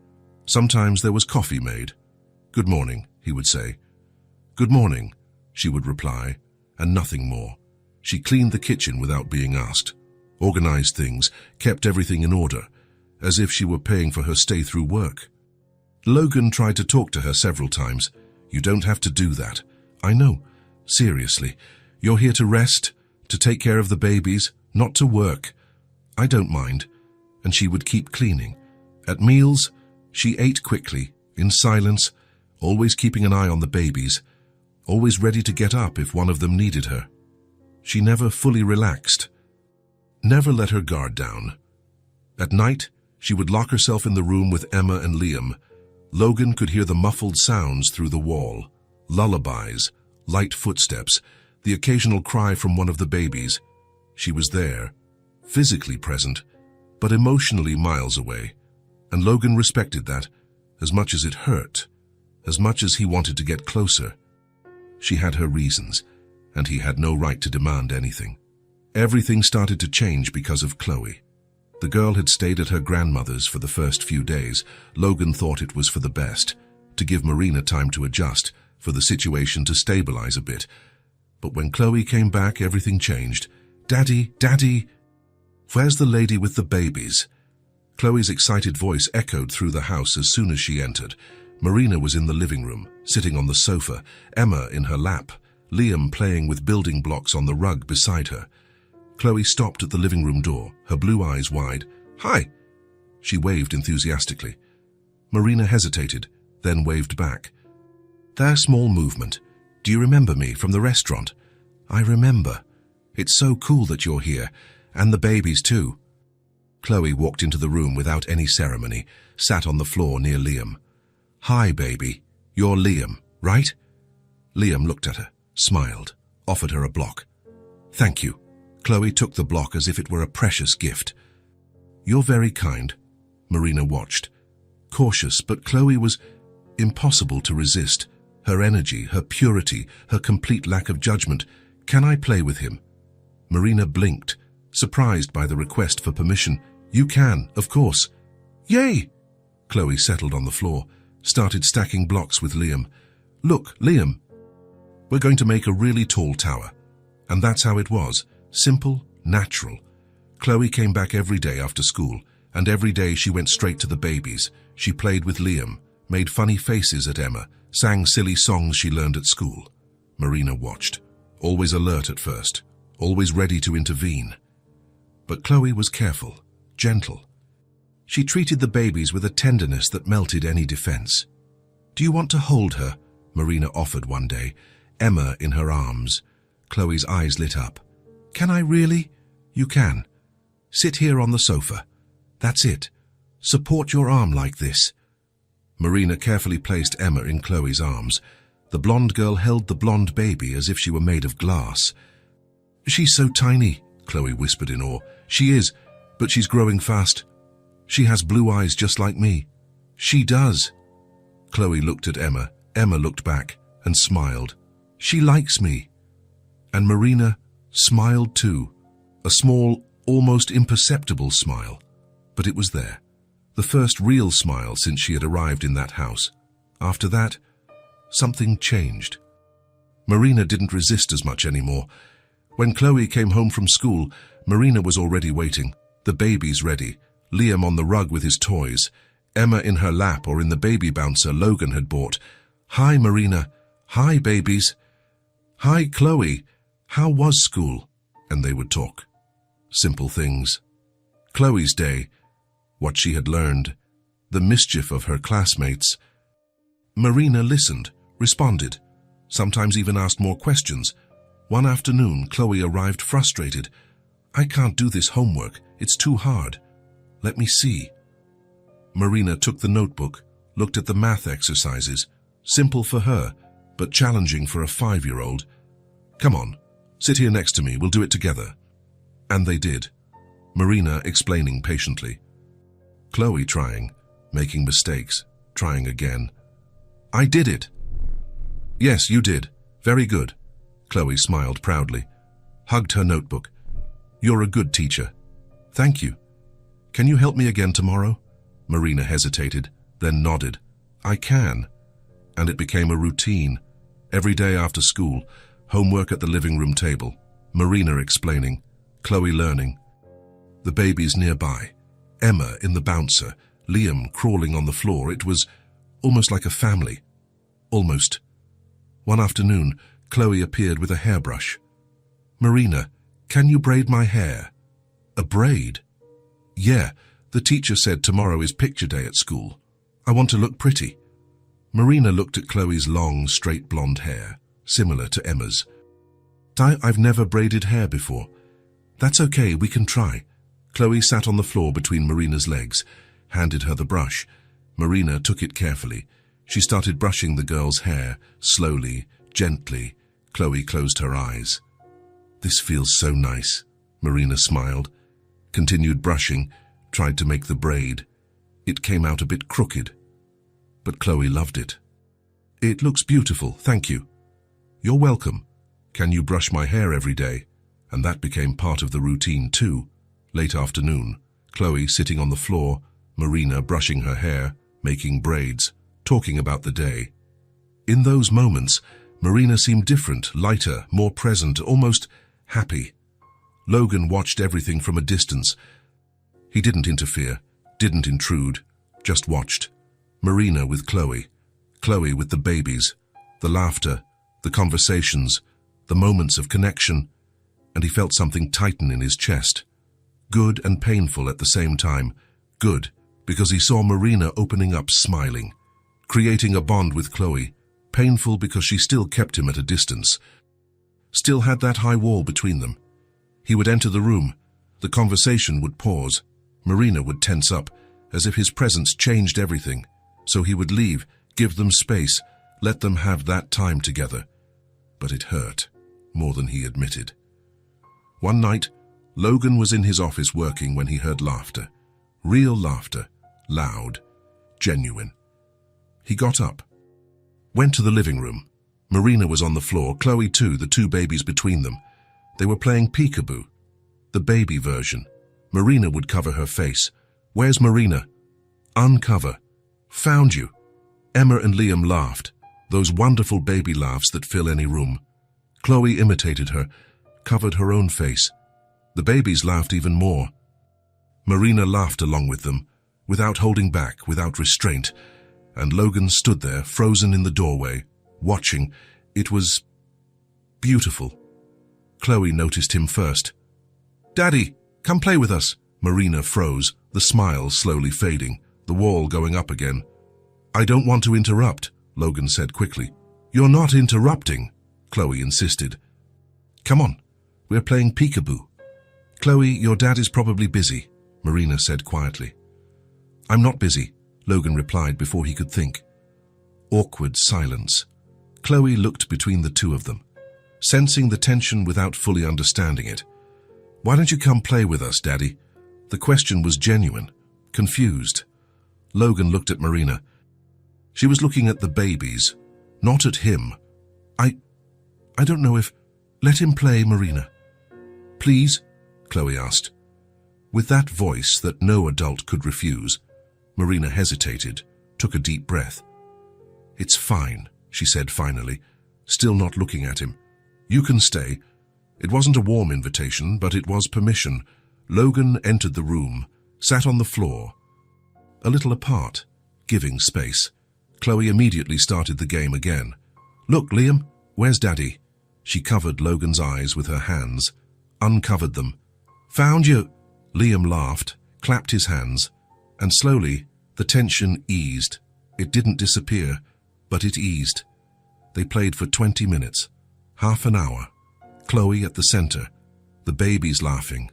Speaker 1: Sometimes there was coffee made. "Good morning," he would say. "Good morning," she would reply, and nothing more. She cleaned the kitchen without being asked, organized things, kept everything in order, as if she were paying for her stay through work. Logan tried to talk to her several times. "You don't have to do that. I know. Seriously. You're here to rest, to take care of the babies, not to work. I don't mind." And she would keep cleaning. At meals, she ate quickly, in silence, always keeping an eye on the babies, always ready to get up if one of them needed her. She never fully relaxed, never let her guard down. At night, she would lock herself in the room with Emma and Liam. Logan could hear the muffled sounds through the wall, lullabies, light footsteps, the occasional cry from one of the babies. She was there, physically present, but emotionally miles away, and Logan respected that, as much as it hurt, as much as he wanted to get closer. She had her reasons, and he had no right to demand anything. Everything started to change because of Chloe. The girl had stayed at her grandmother's for the first few days. Logan thought it was for the best, to give Marina time to adjust, for the situation to stabilize a bit. But when Chloe came back, everything changed. "Daddy, Daddy, where's the lady with the babies?" Chloe's excited voice echoed through the house as soon as she entered. Marina was in the living room, sitting on the sofa, Emma in her lap, Liam playing with building blocks on the rug beside her. Chloe stopped at the living room door, her blue eyes wide. "Hi!" She waved enthusiastically. Marina hesitated, then waved back. "Their small movement. Do you remember me from the restaurant?" "I remember. It's so cool that you're here, and the babies too." Chloe walked into the room without any ceremony, sat on the floor near Liam. "Hi, baby. You're Liam, right?" Liam looked at her, smiled, offered her a block. "Thank you." Chloe took the block as if it were a precious gift. "You're very kind." Marina watched. Cautious, but Chloe was impossible to resist. Her energy, her purity, her complete lack of judgment. "Can I play with him?" Marina blinked, surprised by the request for permission. "You can, of course." "Yay!" Chloe settled on the floor, started stacking blocks with Liam. "Look, Liam, we're going to make a really tall tower." And that's how it was. Simple, natural. Chloe came back every day after school, and every day she went straight to the babies. She played with Liam, made funny faces at Emma, sang silly songs she learned at school. Marina watched, always alert at first, always ready to intervene. But Chloe was careful, gentle. She treated the babies with a tenderness that melted any defense. "Do you want to hold her?" Marina offered one day, Emma in her arms. Chloe's eyes lit up. "Can I really?" "You can. Sit here on the sofa. That's it. Support your arm like this." Marina carefully placed Emma in Chloe's arms. The blonde girl held the blonde baby as if she were made of glass. "She's so tiny," Chloe whispered in awe. "She is, but she's growing fast. She has blue eyes just like me." "She does." Chloe looked at Emma. Emma looked back and smiled. "She likes me." And Marina smiled too, a small, almost imperceptible smile. But it was there, the first real smile since she had arrived in that house. After that, something changed. Marina didn't resist as much anymore. When Chloe came home from school, Marina was already waiting, the babies ready, Liam on the rug with his toys, Emma in her lap or in the baby bouncer Logan had bought. "Hi, Marina. Hi, babies. Hi, Chloe. How was school?" And they would talk. Simple things. Chloe's day, what she had learned, the mischief of her classmates. Marina listened, responded, sometimes even asked more questions. One afternoon, Chloe arrived frustrated. "I can't do this homework. It's too hard." "Let me see." Marina took the notebook, looked at the math exercises. Simple for her, but challenging for a 5-year-old. "Come on, sit here next to me. We'll do it together." And they did. Marina explaining patiently, Chloe trying, making mistakes, trying again. I did it. Yes, you did. Very good. Chloe smiled proudly, hugged her notebook. You're a good teacher. Thank you. Can you help me again tomorrow? Marina hesitated, then nodded. I can. And it became a routine. Every day after school, homework at the living room table, Marina explaining, Chloe learning. The babies nearby, Emma in the bouncer, Liam crawling on the floor. It was almost like a family. Almost. One afternoon, Chloe appeared with a hairbrush. Marina, can you braid my hair? A braid? Yeah, the teacher said tomorrow is picture day at school. I want to look pretty. Marina looked at Chloe's long, straight blonde hair, similar to Emma's. I've never braided hair before. That's okay, we can try. Chloe sat on the floor between Marina's legs, handed her the brush. Marina took it carefully. She started brushing the girl's hair, slowly, gently. Chloe closed her eyes. This feels so nice, Marina smiled, continued brushing, tried to make the braid. It came out a bit crooked, but Chloe loved it. It looks beautiful, thank you. You're welcome. Can you brush my hair every day? And that became part of the routine too. Late afternoon, Chloe sitting on the floor, Marina brushing her hair, making braids, talking about the day. In those moments, Marina seemed different, lighter, more present, almost happy. Logan watched everything from a distance. He didn't interfere, didn't intrude, just watched. Marina with Chloe, Chloe with the babies, the laughter, the conversations, the moments of connection, and he felt something tighten in his chest. Good and painful at the same time. Good, because he saw Marina opening up, smiling, creating a bond with Chloe. Painful because she still kept him at a distance, still had that high wall between them. He would enter the room. The conversation would pause. Marina would tense up, as if his presence changed everything. So he would leave, give them space, let them have that time together. But it hurt, more than he admitted. One night, Logan was in his office working when he heard laughter. Real laughter, loud, genuine. He got up, went to the living room. Marina was on the floor, Chloe too, the two babies between them. They were playing peekaboo, the baby version. Marina would cover her face. Where's Marina? Uncover. Found you. Emma and Liam laughed, those wonderful baby laughs that fill any room. Chloe imitated her, covered her own face. The babies laughed even more. Marina laughed along with them, without holding back, without restraint, and Logan stood there, frozen in the doorway, watching. It was beautiful. Chloe noticed him first. Daddy, come play with us. Marina froze, the smile slowly fading, the wall going up again. I don't want to interrupt, Logan said quickly. You're not interrupting, Chloe insisted. Come on, we're playing peekaboo. Chloe, your dad is probably busy, Marina said quietly. I'm not busy, Logan replied before he could think. Awkward silence. Chloe looked between the two of them, sensing the tension without fully understanding it. Why don't you come play with us, Daddy? The question was genuine, confused. Logan looked at Marina. She was looking at the babies, not at him. I don't know if... Let him play, Marina. Please? Chloe asked. With that voice that no adult could refuse, Marina hesitated, took a deep breath. It's fine, she said finally, still not looking at him. You can stay. It wasn't a warm invitation, but it was permission. Logan entered the room, sat on the floor, a little apart, giving space. Chloe immediately started the game again. Look, Liam, where's Daddy? She covered Logan's eyes with her hands, uncovered them. Found you! Liam laughed, clapped his hands, and slowly the tension eased. It didn't disappear, but it eased. They played for 20 minutes, half an hour. Chloe at the center, the babies laughing.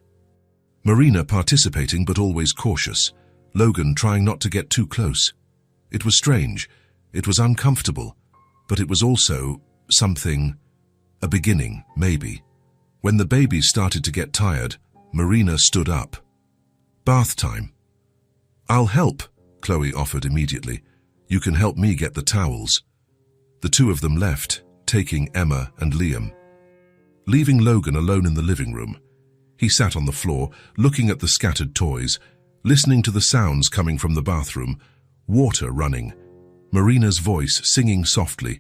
Speaker 1: Marina participating but always cautious. Logan trying not to get too close. It was strange, it was uncomfortable, but it was also something, a beginning, maybe. When the babies started to get tired, Marina stood up. Bath time. I'll help, Chloe offered immediately. You can help me get the towels. The two of them left, taking Emma and Liam. Leaving Logan alone in the living room, he sat on the floor, looking at the scattered toys, listening to the sounds coming from the bathroom, water running, Marina's voice singing softly,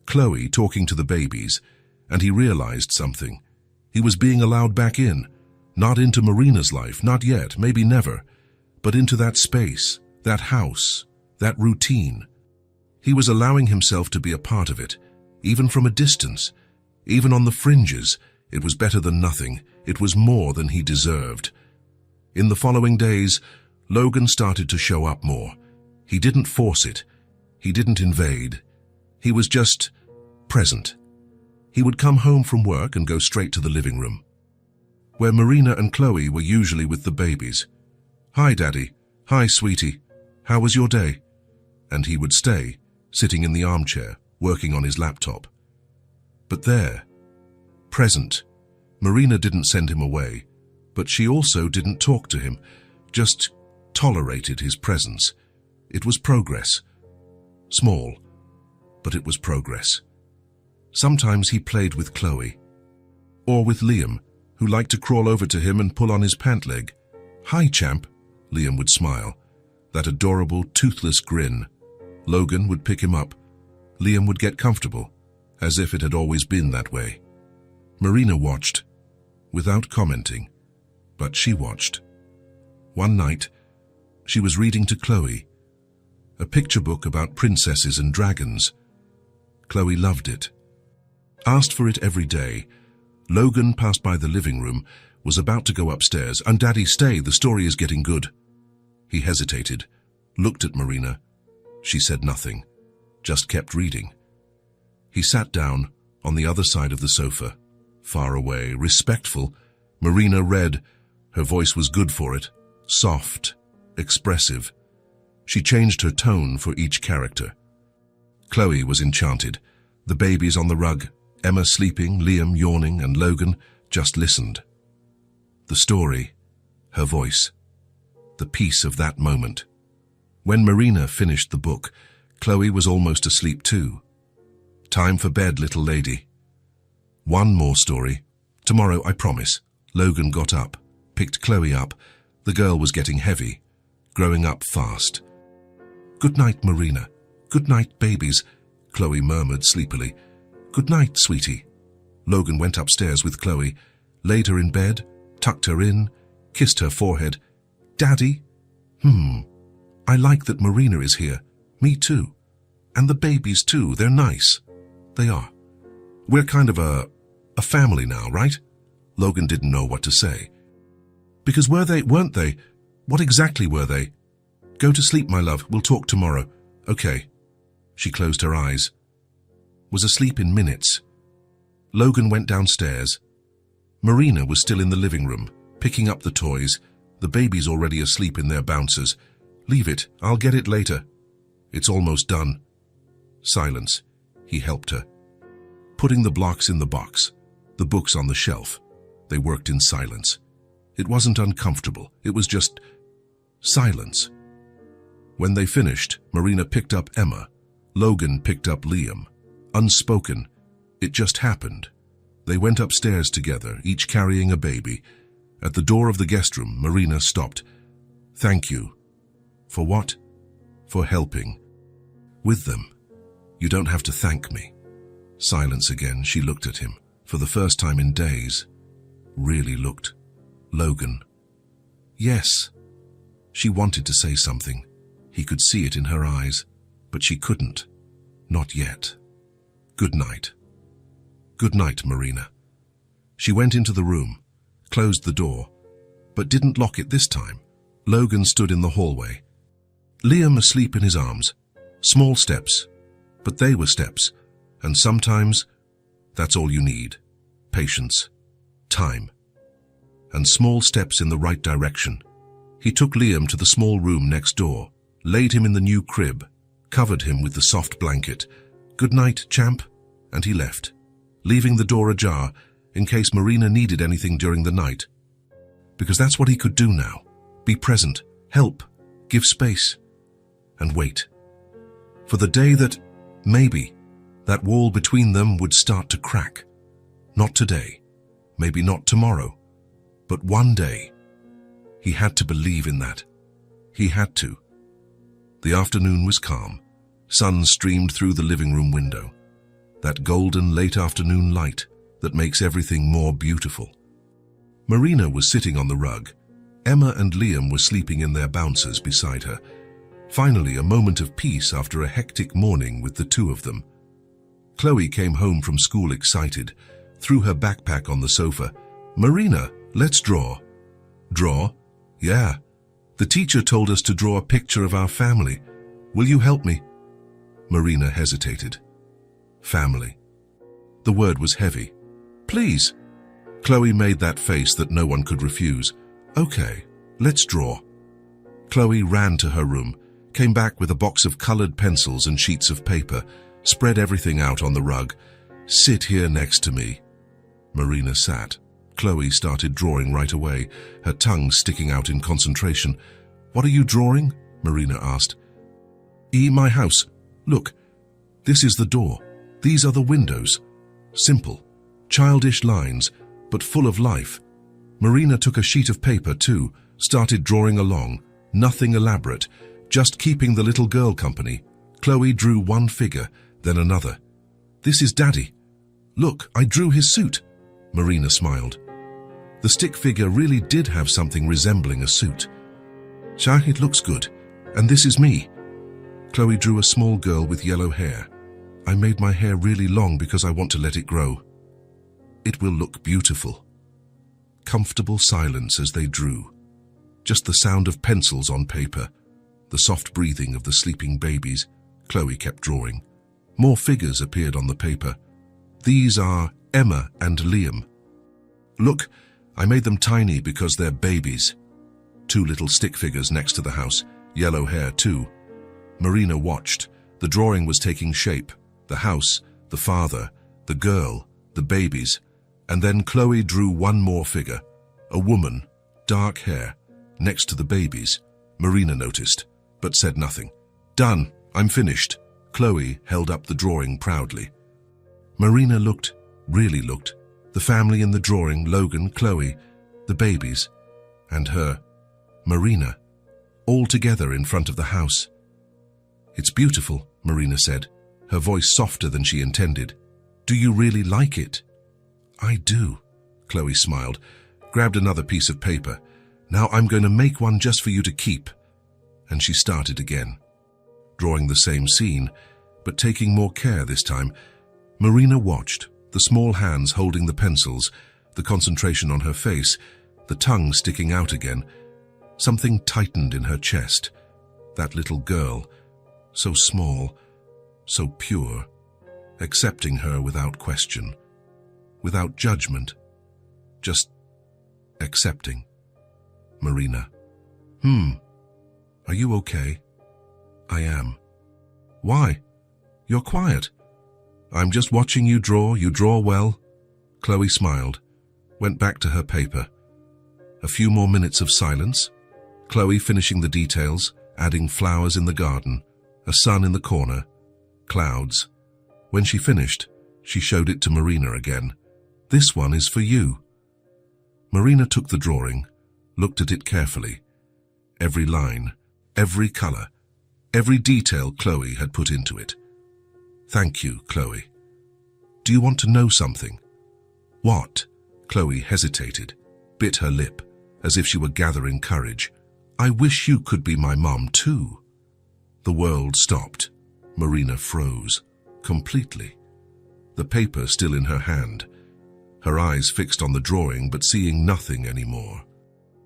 Speaker 1: Chloe talking to the babies, and he realized something. He was being allowed back in, not into Marina's life, not yet, maybe never, but into that space, that house, that routine. He was allowing himself to be a part of it, even from a distance, even on the fringes. It was better than nothing. It was more than he deserved. In the following days, Logan started to show up more. He didn't force it. He didn't invade. He was just present. He would come home from work and go straight to the living room, where Marina and Chloe were usually with the babies. "Hi, Daddy. Hi, sweetie. How was your day?" And he would stay, sitting in the armchair, working on his laptop. But there, present, Marina didn't send him away, but she also didn't talk to him, just tolerated his presence. It was progress. Small, but it was progress. Sometimes he played with Chloe, or with Liam, who liked to crawl over to him and pull on his pant leg. "Hi, champ," Liam would smile, that adorable, toothless grin. Logan would pick him up. Liam would get comfortable, as if it had always been that way. Marina watched, without commenting, but she watched. One night, she was reading to Chloe, a picture book about princesses and dragons. Chloe loved it, asked for it every day. Logan passed by the living room, was about to go upstairs. "And Daddy, stay, the story is getting good." He hesitated, looked at Marina. She said nothing, just kept reading. He sat down on the other side of the sofa, far away, respectful. Marina read. Her voice was good for it, soft, expressive. She changed her tone for each character. Chloe was enchanted. The babies on the rug, Emma sleeping, Liam yawning, and Logan just listened. The story, her voice, the peace of that moment. When Marina finished the book, Chloe was almost asleep too. "Time for bed, little lady." "One more story. Tomorrow, I promise." Logan got up, picked Chloe up. The girl was getting heavy, growing up fast. "Good night, Marina. Good night, babies," Chloe murmured sleepily. "Good night, sweetie." Logan went upstairs with Chloe, laid her in bed, tucked her in, kissed her forehead. "Daddy? I like that Marina is here. Me too. And the babies too. They're nice." "They are. We're kind of a family now, right?" Logan didn't know what to say. "Because weren't they? What exactly were they?" "Go to sleep, my love. We'll talk tomorrow." "Okay." She closed her eyes. Was asleep in minutes. Logan went downstairs. Marina was still in the living room, picking up the toys. The babies already asleep in their bouncers. "Leave it. I'll get it later." "It's almost done." Silence. He helped her, putting the blocks in the box, the books on the shelf. They worked in silence. It wasn't uncomfortable. It was just silence. When they finished, Marina picked up Emma. Logan picked up Liam. Unspoken. It just happened. They went upstairs together, each carrying a baby. At the door of the guest room, Marina stopped. "Thank you." "For what?" "For helping. With them. You don't have to thank me." Silence again. She looked at him, for the first time in days. Really looked. Logan. "Yes." She wanted to say something. He could see it in her eyes, but she couldn't. Not yet. "Good night." "Good night, Marina." She went into the room, closed the door, but didn't lock it this time. Logan stood in the hallway. Liam asleep in his arms. Small steps, but they were steps, and sometimes that's all you need. Patience, time, and small steps in the right direction. He took Liam to the small room next door, laid him in the new crib, covered him with the soft blanket. "Good night, champ," and he left, leaving the door ajar in case Marina needed anything during the night. Because that's what he could do now. Be present, help, Give space. And wait. For the day that, maybe, that wall between them would start to crack. Not today. Maybe not tomorrow. But one day. He had to believe in that. He had to. The afternoon was calm. Sun streamed through the living room window. That golden late afternoon light that makes everything more beautiful. Marina was sitting on the rug. Emma and Liam were sleeping in their bouncers beside her. Finally, a moment of peace after a hectic morning with the two of them. Chloe came home from school excited, threw her backpack on the sofa. "Marina, let's draw." "Draw?" "Yeah. The teacher told us to draw a picture of our family. Will you help me?" Marina hesitated. Family. The word was heavy. "Please." Chloe made that face that no one could refuse. "Okay, let's draw." Chloe ran to her room, came back with a box of colored pencils and sheets of paper, spread everything out on the rug. "Sit here next to me." Marina sat. Chloe started drawing right away, her tongue sticking out in concentration. "What are you drawing?" Marina asked. My house. Look, this is the door. These are the windows. Simple, childish lines, but full of life. Marina took a sheet of paper too, started drawing along. Nothing elaborate, just keeping the little girl company. Chloe drew one figure, then another. "This is Daddy. Look, I drew his suit." Marina smiled. The stick figure really did have something resembling a suit. "Shah, it looks good. And this is me." Chloe drew a small girl with yellow hair. "I made my hair really long because I want to let it grow. It will look beautiful." Comfortable silence as they drew. Just the sound of pencils on paper, the soft breathing of the sleeping babies. Chloe kept drawing. More figures appeared on the paper. "These are Emma and Liam. Look, I made them tiny because they're babies." Two little stick figures next to the house, yellow hair too. Marina watched. The drawing was taking shape. The house, the father, the girl, the babies. And then Chloe drew one more figure. A woman, dark hair, next to the babies. Marina noticed, but said nothing. "Done, I'm finished." Chloe held up the drawing proudly. Marina looked, really looked. The family in the drawing, Logan, Chloe, the babies, and her, Marina, all together in front of the house. "It's beautiful," Marina said, her voice softer than she intended. "Do you really like it?" "I do," Chloe smiled, grabbed another piece of paper. "Now I'm going to make one just for you to keep." And she started again, drawing the same scene, but taking more care this time. Marina watched, the small hands holding the pencils, the concentration on her face, the tongue sticking out again. Something tightened in her chest. That little girl, so small, so pure, accepting her without question, without judgment, just accepting. Marina. Are you okay?" "I am." "Why? You're quiet." "I'm just watching you draw. You draw well." Chloe smiled, went back to her paper. A few more minutes of silence. Chloe finishing the details, adding flowers in the garden, a sun in the corner, clouds. When she finished, she showed it to Marina again. "This one is for you." Marina took the drawing, looked at it carefully. Every line, every color, every detail Chloe had put into it. "Thank you, Chloe. Do you want to know something?" "What?" Chloe hesitated, bit her lip, as if she were gathering courage. "I wish you could be my mom too." The world stopped. Marina froze, completely. The paper still in her hand, her eyes fixed on the drawing but seeing nothing anymore.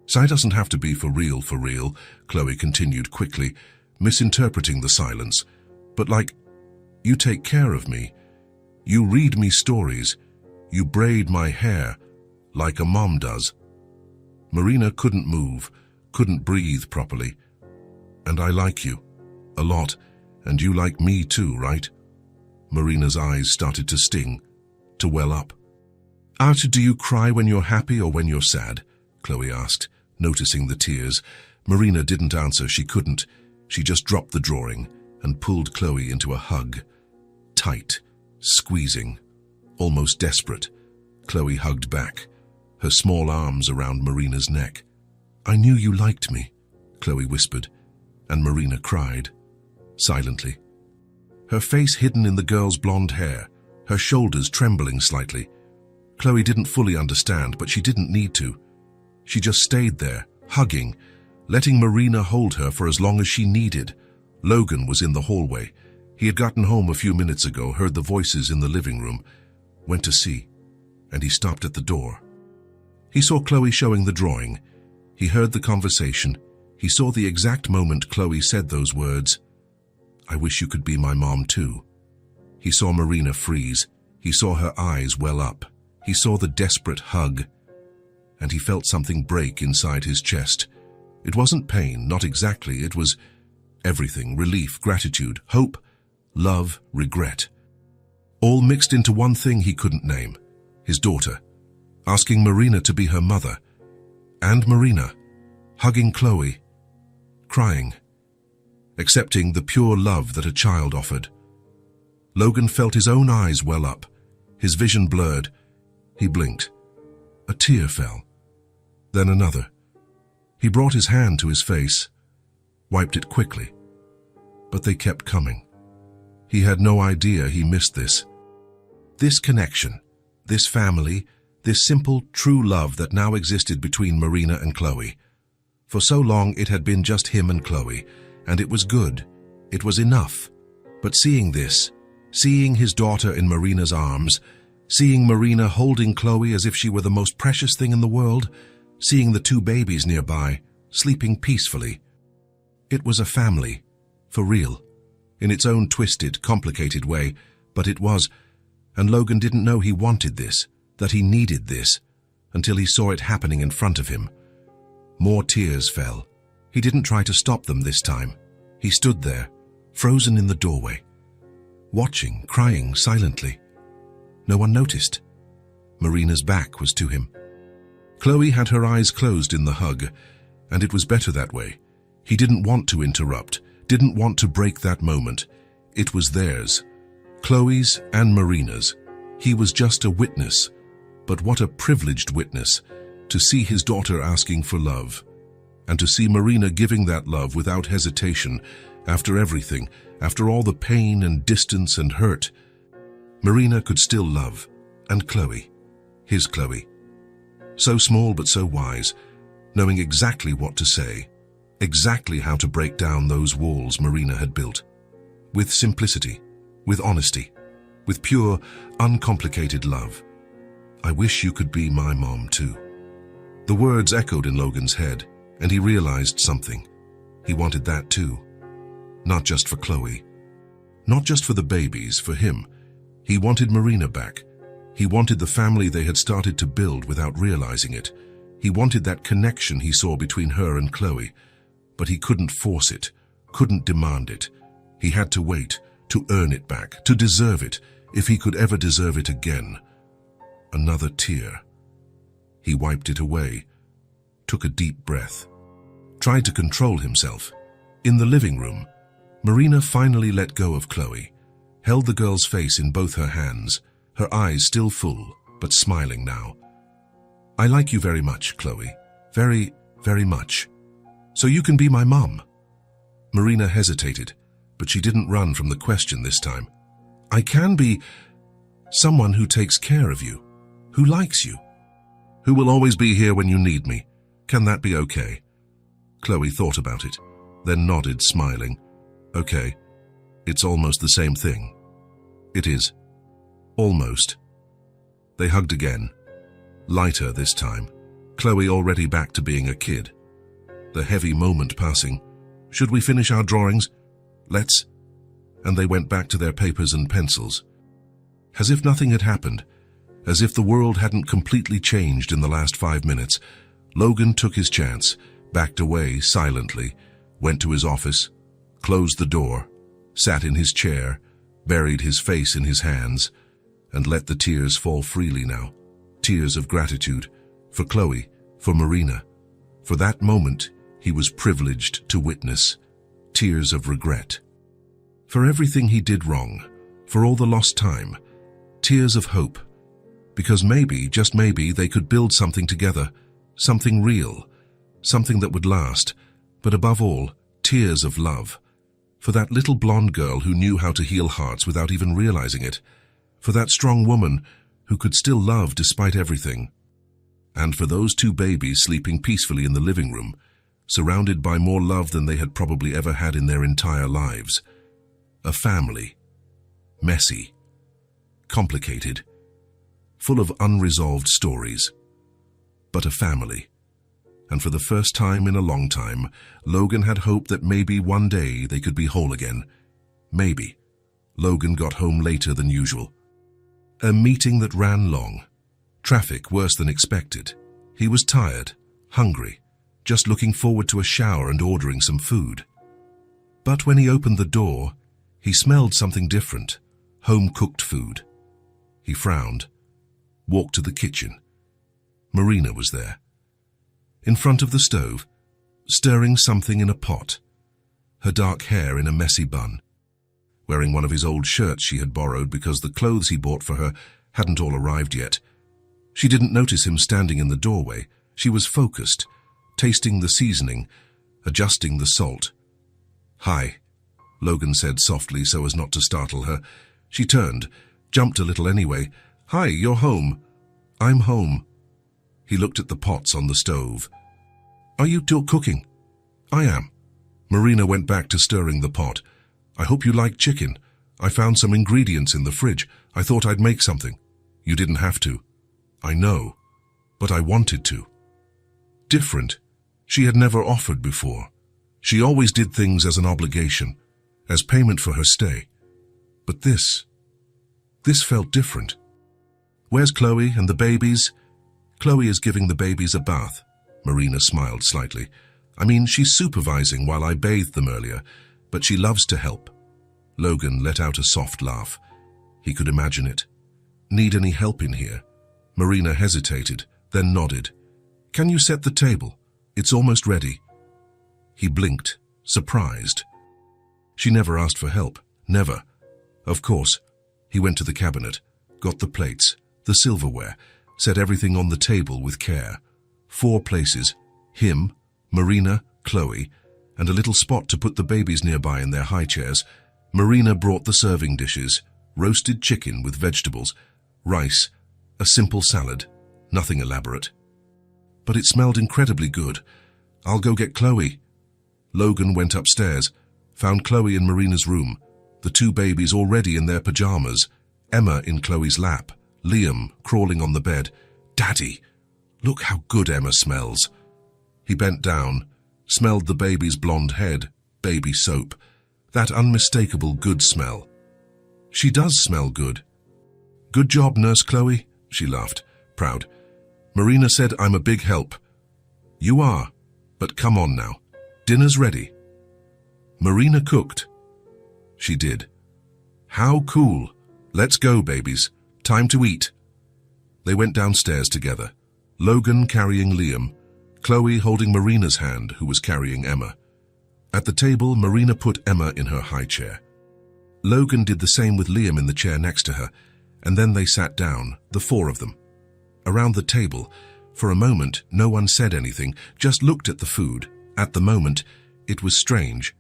Speaker 1: "So it doesn't have to be for real, Chloe continued quickly, misinterpreting the silence. "But like, you take care of me. You read me stories. You braid my hair, like a mom does." Marina couldn't move, couldn't breathe properly. "And I like you, a lot, and you like me too, right?" Marina's eyes started to sting, to well up. "Do you cry when you're happy or when you're sad?" Chloe asked, noticing the tears. Marina didn't answer. She couldn't. She just dropped the drawing and pulled Chloe into a hug. Tight, squeezing, almost desperate. Chloe hugged back, her small arms around Marina's neck. "I knew you liked me," Chloe whispered, and Marina cried, silently. Her face hidden in the girl's blonde hair, her shoulders trembling slightly. Chloe didn't fully understand, but she didn't need to. She just stayed there, hugging, letting Marina hold her for as long as she needed. Logan was in the hallway. He had gotten home a few minutes ago, heard the voices in the living room, went to see, and he stopped at the door. He saw Chloe showing the drawing. He heard the conversation. He saw the exact moment Chloe said those words, "I wish you could be my mom too." He saw Marina freeze. He saw her eyes well up. He saw the desperate hug, and he felt something break inside his chest. It wasn't pain, not exactly. It was everything: relief, gratitude, hope, love, regret. All mixed into one thing he couldn't name: his daughter, asking Marina to be her mother. And Marina, hugging Chloe, crying, accepting the pure love that a child offered. Logan felt his own eyes well up, his vision blurred. He blinked. A tear fell. Then another. He brought his hand to his face, wiped it quickly. But they kept coming. He had no idea he missed this. This connection, this family, this simple, true love that now existed between Marina and Chloe. For so long it had been just him and Chloe, and it was good. It was enough. But seeing this, seeing his daughter in Marina's arms, seeing Marina holding Chloe as if she were the most precious thing in the world, seeing the two babies nearby, sleeping peacefully. It was a family, for real, in its own twisted, complicated way, but it was, and Logan didn't know he wanted this, that he needed this, until he saw it happening in front of him. More tears fell. He didn't try to stop them this time. He stood there, frozen in the doorway, watching, crying silently. No one noticed. Marina's back was to him. Chloe had her eyes closed in the hug, and it was better that way. He didn't want to interrupt, didn't want to break that moment. It was theirs, Chloe's and Marina's. He was just a witness, but what a privileged witness, to see his daughter asking for love, and to see Marina giving that love without hesitation, after everything, after all the pain and distance and hurt. Marina could still love, and Chloe, his Chloe. So small but so wise, knowing exactly what to say, exactly how to break down those walls Marina had built. With simplicity, with honesty, with pure, uncomplicated love. "I wish you could be my mom too." The words echoed in Logan's head, and he realized something. He wanted that too. Not just for Chloe. Not just for the babies, for him. He wanted Marina back. He wanted the family they had started to build without realizing it. He wanted that connection he saw between her and Chloe. But he couldn't force it, couldn't demand it. He had to wait, to earn it back, to deserve it, if he could ever deserve it again. Another tear. He wiped it away, took a deep breath, tried to control himself. In the living room, Marina finally let go of Chloe, held the girl's face in both her hands, her eyes still full, but smiling now. "I like you very much, Chloe. Very, very much. So you can be my mom." Marina hesitated, but she didn't run from the question this time. "I can be someone who takes care of you, who likes you, who will always be here when you need me. Can that be okay?" Chloe thought about it, then nodded, smiling. "Okay. It's almost the same thing." "It is. Almost." They hugged again. Lighter this time. Chloe already back to being a kid. The heavy moment passing. "Should we finish our drawings?" "Let's." And they went back to their papers and pencils. As if nothing had happened, as if the world hadn't completely changed in the last 5 minutes, Logan took his chance, backed away silently, went to his office, closed the door, sat in his chair, buried his face in his hands, and let the tears fall freely now. Tears of gratitude, for Chloe, for Marina. For that moment, he was privileged to witness tears of regret. For everything he did wrong, for all the lost time, tears of hope. Because maybe, just maybe, they could build something together, something real, something that would last, but above all, tears of love. For that little blonde girl who knew how to heal hearts without even realizing it. For that strong woman who could still love despite everything. And for those two babies sleeping peacefully in the living room, surrounded by more love than they had probably ever had in their entire lives. A family. Messy. Complicated. Full of unresolved stories. But a family. And for the first time in a long time, Logan had hoped that maybe one day they could be whole again. Maybe. Logan got home later than usual. A meeting that ran long. Traffic worse than expected. He was tired, hungry, just looking forward to a shower and ordering some food. But when he opened the door, he smelled something different. Home-cooked food. He frowned, walked to the kitchen. Marina was there. In front of the stove, stirring something in a pot. Her dark hair in a messy bun. Wearing one of his old shirts she had borrowed because the clothes he bought for her hadn't all arrived yet. She didn't notice him standing in the doorway. She was focused, tasting the seasoning, adjusting the salt. "Hi," Logan said softly so as not to startle her. She turned, jumped a little anyway. "Hi, you're home." "I'm home." He looked at the pots on the stove. "Are you still cooking?" "I am." Marina went back to stirring the pot. "I hope you like chicken. I found some ingredients in the fridge. I thought I'd make something." "You didn't have to." "I know, but I wanted to." Different. She had never offered before. She always did things as an obligation, as payment for her stay. But this felt different. "Where's Chloe and the babies?" "Chloe is giving the babies a bath." Marina smiled slightly. "I mean, she's supervising while I bathed them earlier, but she loves to help." Logan let out a soft laugh. He could imagine it. "Need any help in here?" Marina hesitated, then nodded. "Can you set the table? It's almost ready." He blinked, surprised. She never asked for help. Never. Of course. He went to the cabinet, got the plates, the silverware, set everything on the table with care. 4 places. Him, Marina, Chloe, and a little spot to put the babies nearby in their high chairs. Marina brought the serving dishes, roasted chicken with vegetables, rice, a simple salad, nothing elaborate. "But it smelled incredibly good. I'll go get Chloe." Logan went upstairs, found Chloe in Marina's room, the 2 babies already in their pajamas, Emma in Chloe's lap, Liam crawling on the bed. "Daddy, look how good Emma smells." He bent down, smelled the baby's blonde head, baby soap, that unmistakable good smell. "She does smell good." "Good job, Nurse Chloe," she laughed, proud. "Marina said I'm a big help." "You are, but come on now. Dinner's ready." "Marina cooked." She did. "How cool. Let's go, babies. Time to eat." They went downstairs together, Logan carrying Liam, Chloe holding Marina's hand, who was carrying Emma. At the table, Marina put Emma in her high chair. Logan did the same with Liam in the chair next to her, and then they sat down, the 4 of them. Around the table, for a moment, no one said anything, just looked at the food. At the moment, it was strange.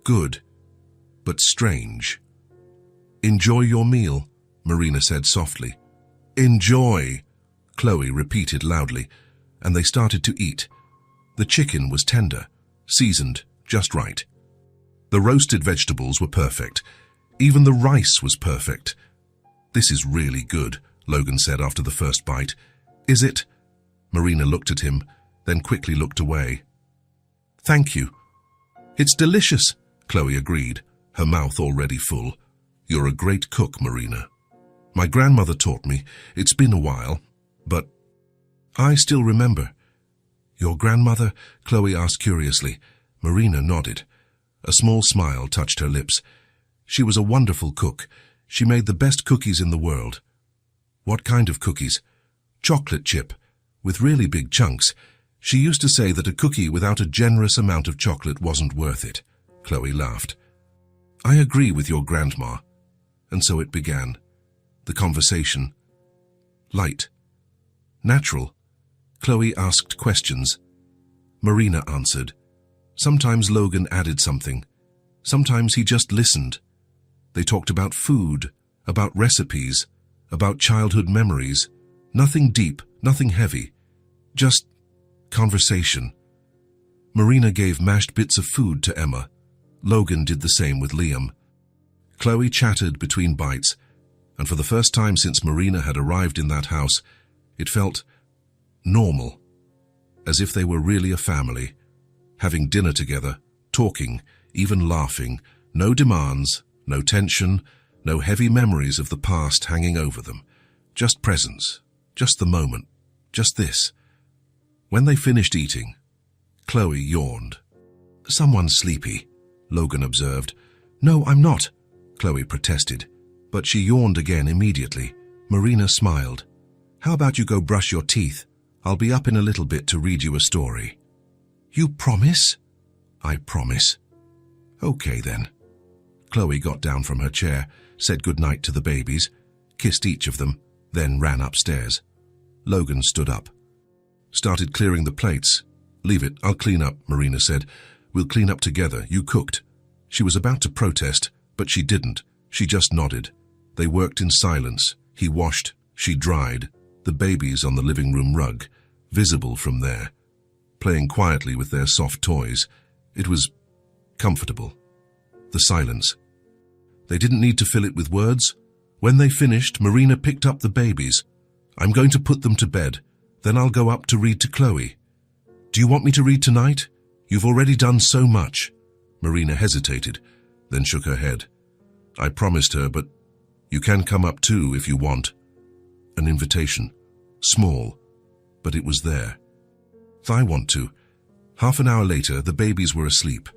Speaker 1: Good, but strange. "Enjoy your meal," Marina said softly. "Enjoy," Chloe repeated loudly, and they started to eat. The chicken was tender, seasoned, just right. The roasted vegetables were perfect. Even the rice was perfect. "This is really good," Logan said after the first bite. "Is it?" Marina looked at him, then quickly looked away. "Thank you." "It's delicious," Chloe agreed, her mouth already full. "You're a great cook, Marina. My grandmother taught me. It's been a while, but I still remember." "Your grandmother?" Chloe asked curiously. Marina nodded. A small smile touched her lips. "She was a wonderful cook. She made the best cookies in the world." "What kind of cookies?" "Chocolate chip, with really big chunks. She used to say that a cookie without a generous amount of chocolate wasn't worth it. Chloe laughed. I agree with your grandma. And so it began. The conversation. Light. Natural. Chloe asked questions. Marina answered. Sometimes Logan added something. Sometimes he just listened. They talked about food, about recipes, about childhood memories. Nothing deep, nothing heavy. Just conversation. Marina gave mashed bits of food to Emma. Logan did the same with Liam. Chloe chattered between bites, and for the first time since Marina had arrived in that house, it felt normal, as if they were really a family, having dinner together, talking, even laughing, no demands, no tension, no heavy memories of the past hanging over them, just presence, just the moment, just this. When they finished eating, Chloe yawned. Someone's sleepy, Logan observed. No, I'm not, Chloe protested, but she yawned again immediately. Marina smiled. How about you go brush your teeth? I'll be up in a little bit to read you a story. You promise? I promise. Okay then. Chloe got down from her chair, said goodnight to the babies, kissed each of them, then ran upstairs. Logan stood up. Started clearing the plates. Leave it, I'll clean up, Marina said. We'll clean up together, you cooked. She was about to protest, but she didn't. She just nodded. They worked in silence. He washed, she dried, the babies on the living room rug, visible from there, playing quietly with their soft toys. It was comfortable. The silence. They didn't need to fill it with words. When they finished, Marina picked up the babies. I'm going to put them to bed. Then I'll go up to read to Chloe. Do you want me to read tonight? You've already done so much. Marina hesitated, then shook her head. I promised her, but you can come up too if you want. An invitation. Small, but it was there. I want to. Half an hour later, the babies were asleep.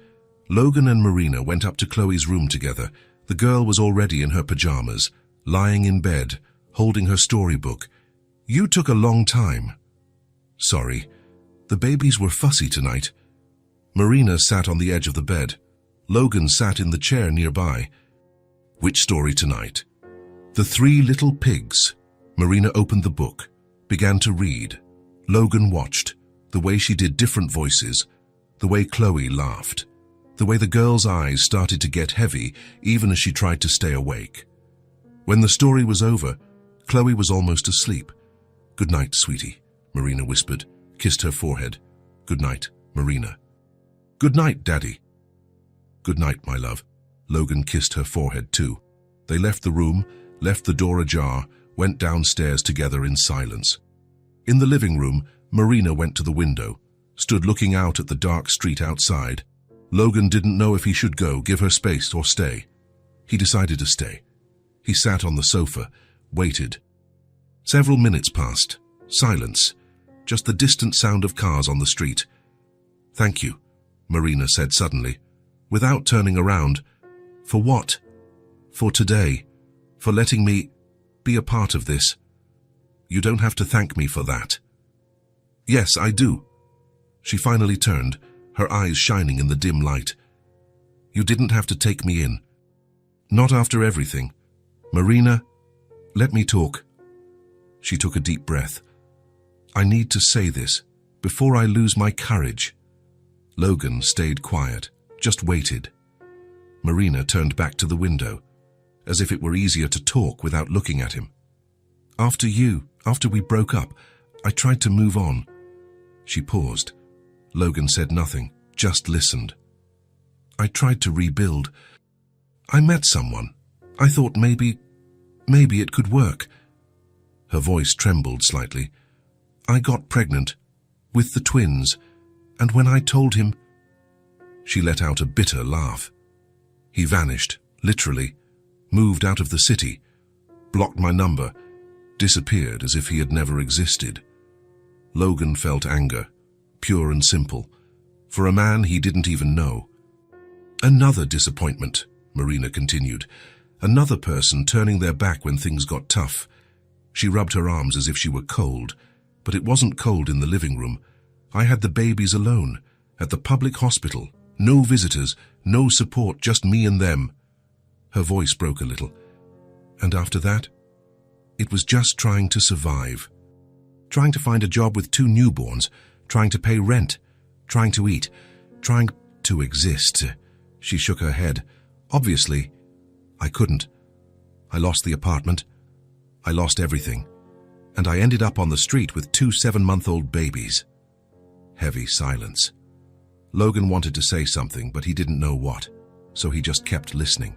Speaker 1: Logan and Marina went up to Chloe's room together. The girl was already in her pajamas, lying in bed, holding her storybook. You took a long time. Sorry. The babies were fussy tonight. Marina sat on the edge of the bed. Logan sat in the chair nearby. Which story tonight? The Three Little Pigs. Marina opened the book, began to read. Logan watched, the way she did different voices, the way Chloe laughed, the way the girl's eyes started to get heavy even as she tried to stay awake. When the story was over, Chloe was almost asleep. Good night, sweetie, Marina whispered, kissed her forehead. Good night, Marina. Good night, Daddy. Good night, my love. Logan kissed her forehead too. They left the room, left the door ajar, went downstairs together in silence. In the living room, Marina went to the window, stood looking out at the dark street outside. Logan didn't know if he should go, give her space, or stay. He decided to stay. He sat on the sofa, waited. Several minutes passed. Silence. Just the distant sound of cars on the street. Thank you, Marina said suddenly, without turning around. For what? For today. For letting me be a part of this. You don't have to thank me for that. Yes, I do. She finally turned, her eyes shining in the dim light. You didn't have to take me in. Not after everything. Marina, let me talk. She took a deep breath. I need to say this, before I lose my courage. Logan stayed quiet, just waited. Marina turned back to the window, as if it were easier to talk without looking at him. After we broke up, I tried to move on. She paused. Logan said nothing, just listened. I tried to rebuild. I met someone. I thought maybe it could work. Her voice trembled slightly. I got pregnant, with the twins, and when I told him... She let out a bitter laugh. He vanished, literally, moved out of the city, blocked my number, disappeared as if he had never existed. Logan felt anger, pure and simple, for a man he didn't even know. Another disappointment, Marina continued. Another person turning their back when things got tough. She rubbed her arms as if she were cold, but it wasn't cold in the living room. I had the babies alone, at the public hospital. No visitors, no support, just me and them. Her voice broke a little. And after that, it was just trying to survive. Trying to find a job with 2 newborns, trying to pay rent, trying to eat, trying to exist. She shook her head. Obviously, I couldn't. I lost the apartment. I lost everything. And I ended up on the street with 2 7-month-old babies. Heavy silence. Logan wanted to say something, but he didn't know what, so he just kept listening.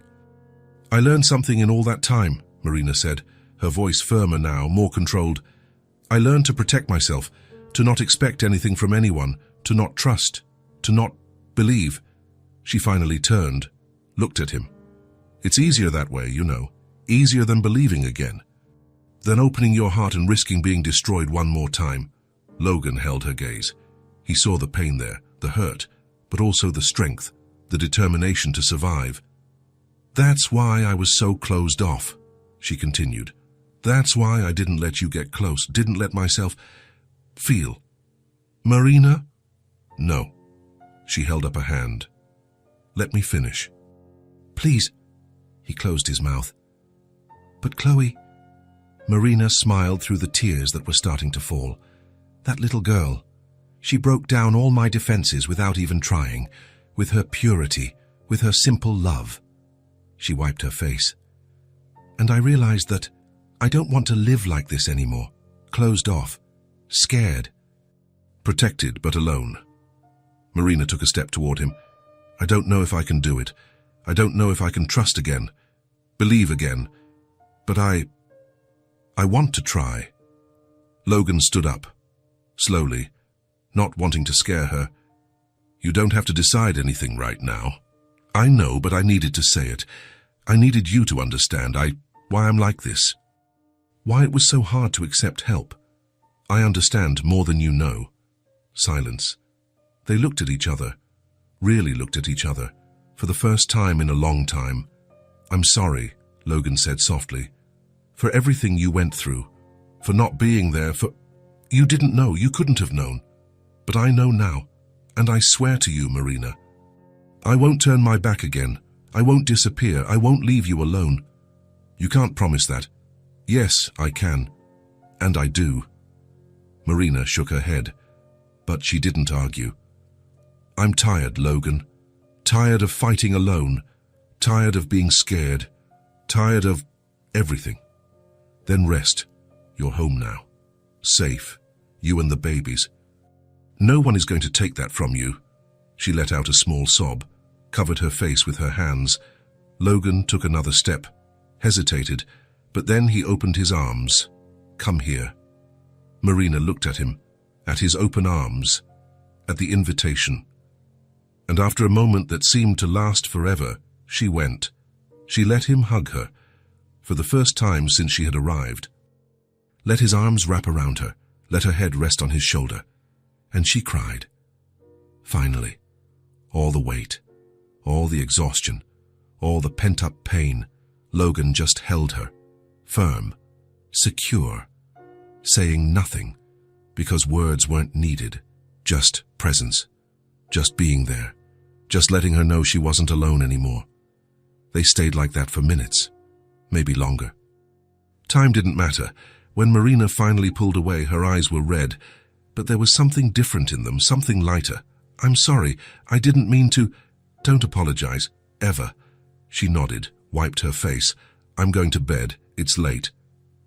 Speaker 1: I learned something in all that time, Marina said, her voice firmer now, more controlled. I learned to protect myself, to not expect anything from anyone, to not trust, to not believe. She finally turned, looked at him. It's easier that way, you know, easier than believing again, than opening your heart and risking being destroyed one more time. Logan held her gaze. He saw the pain there, the hurt, but also the strength, the determination to survive. That's why I was so closed off, she continued. That's why I didn't let you get close, didn't let myself feel. Marina? No. She held up a hand. Let me finish. Please. He closed his mouth. But Chloe... Marina smiled through the tears that were starting to fall. That little girl. She broke down all my defenses without even trying, with her purity, with her simple love. She wiped her face. And I realized that I don't want to live like this anymore, closed off, scared. Protected but alone. Marina took a step toward him. I don't know if I can do it. I don't know if I can trust again, believe again. But I want to try. Logan stood up, slowly, not wanting to scare her. You don't have to decide anything right now. I know, but I needed to say it. I needed you to understand why I'm like this. Why it was so hard to accept help. I understand more than you know. Silence. They looked at each other, really looked at each other, for the first time in a long time. I'm sorry, Logan said softly, for everything you went through, for not being there, for... You didn't know, you couldn't have known. But I know now, and I swear to you, Marina, I won't turn my back again. I won't disappear. I won't leave you alone. You can't promise that. Yes, I can. And I do. Marina shook her head, but she didn't argue. I'm tired, Logan. Tired of fighting alone. Tired of being scared. Tired of everything. Then rest. You're home now. Safe. You and the babies. No one is going to take that from you. She let out a small sob, covered her face with her hands. Logan took another step, hesitated, but then he opened his arms. Come here. Marina looked at him, at his open arms, at the invitation. And after a moment that seemed to last forever, she went. She let him hug her, for the first time since she had arrived. Let his arms wrap around her, let her head rest on his shoulder. And she cried. Finally, all the weight, all the exhaustion, all the pent-up pain, Logan just held her, firm, secure, saying nothing, because words weren't needed, just presence, just being there, just letting her know she wasn't alone anymore. They stayed like that for minutes, maybe longer. Time didn't matter. When Marina finally pulled away, her eyes were red, but there was something different in them, something lighter. I'm sorry, I didn't mean to... Don't apologize, ever. She nodded, wiped her face. I'm going to bed, it's late.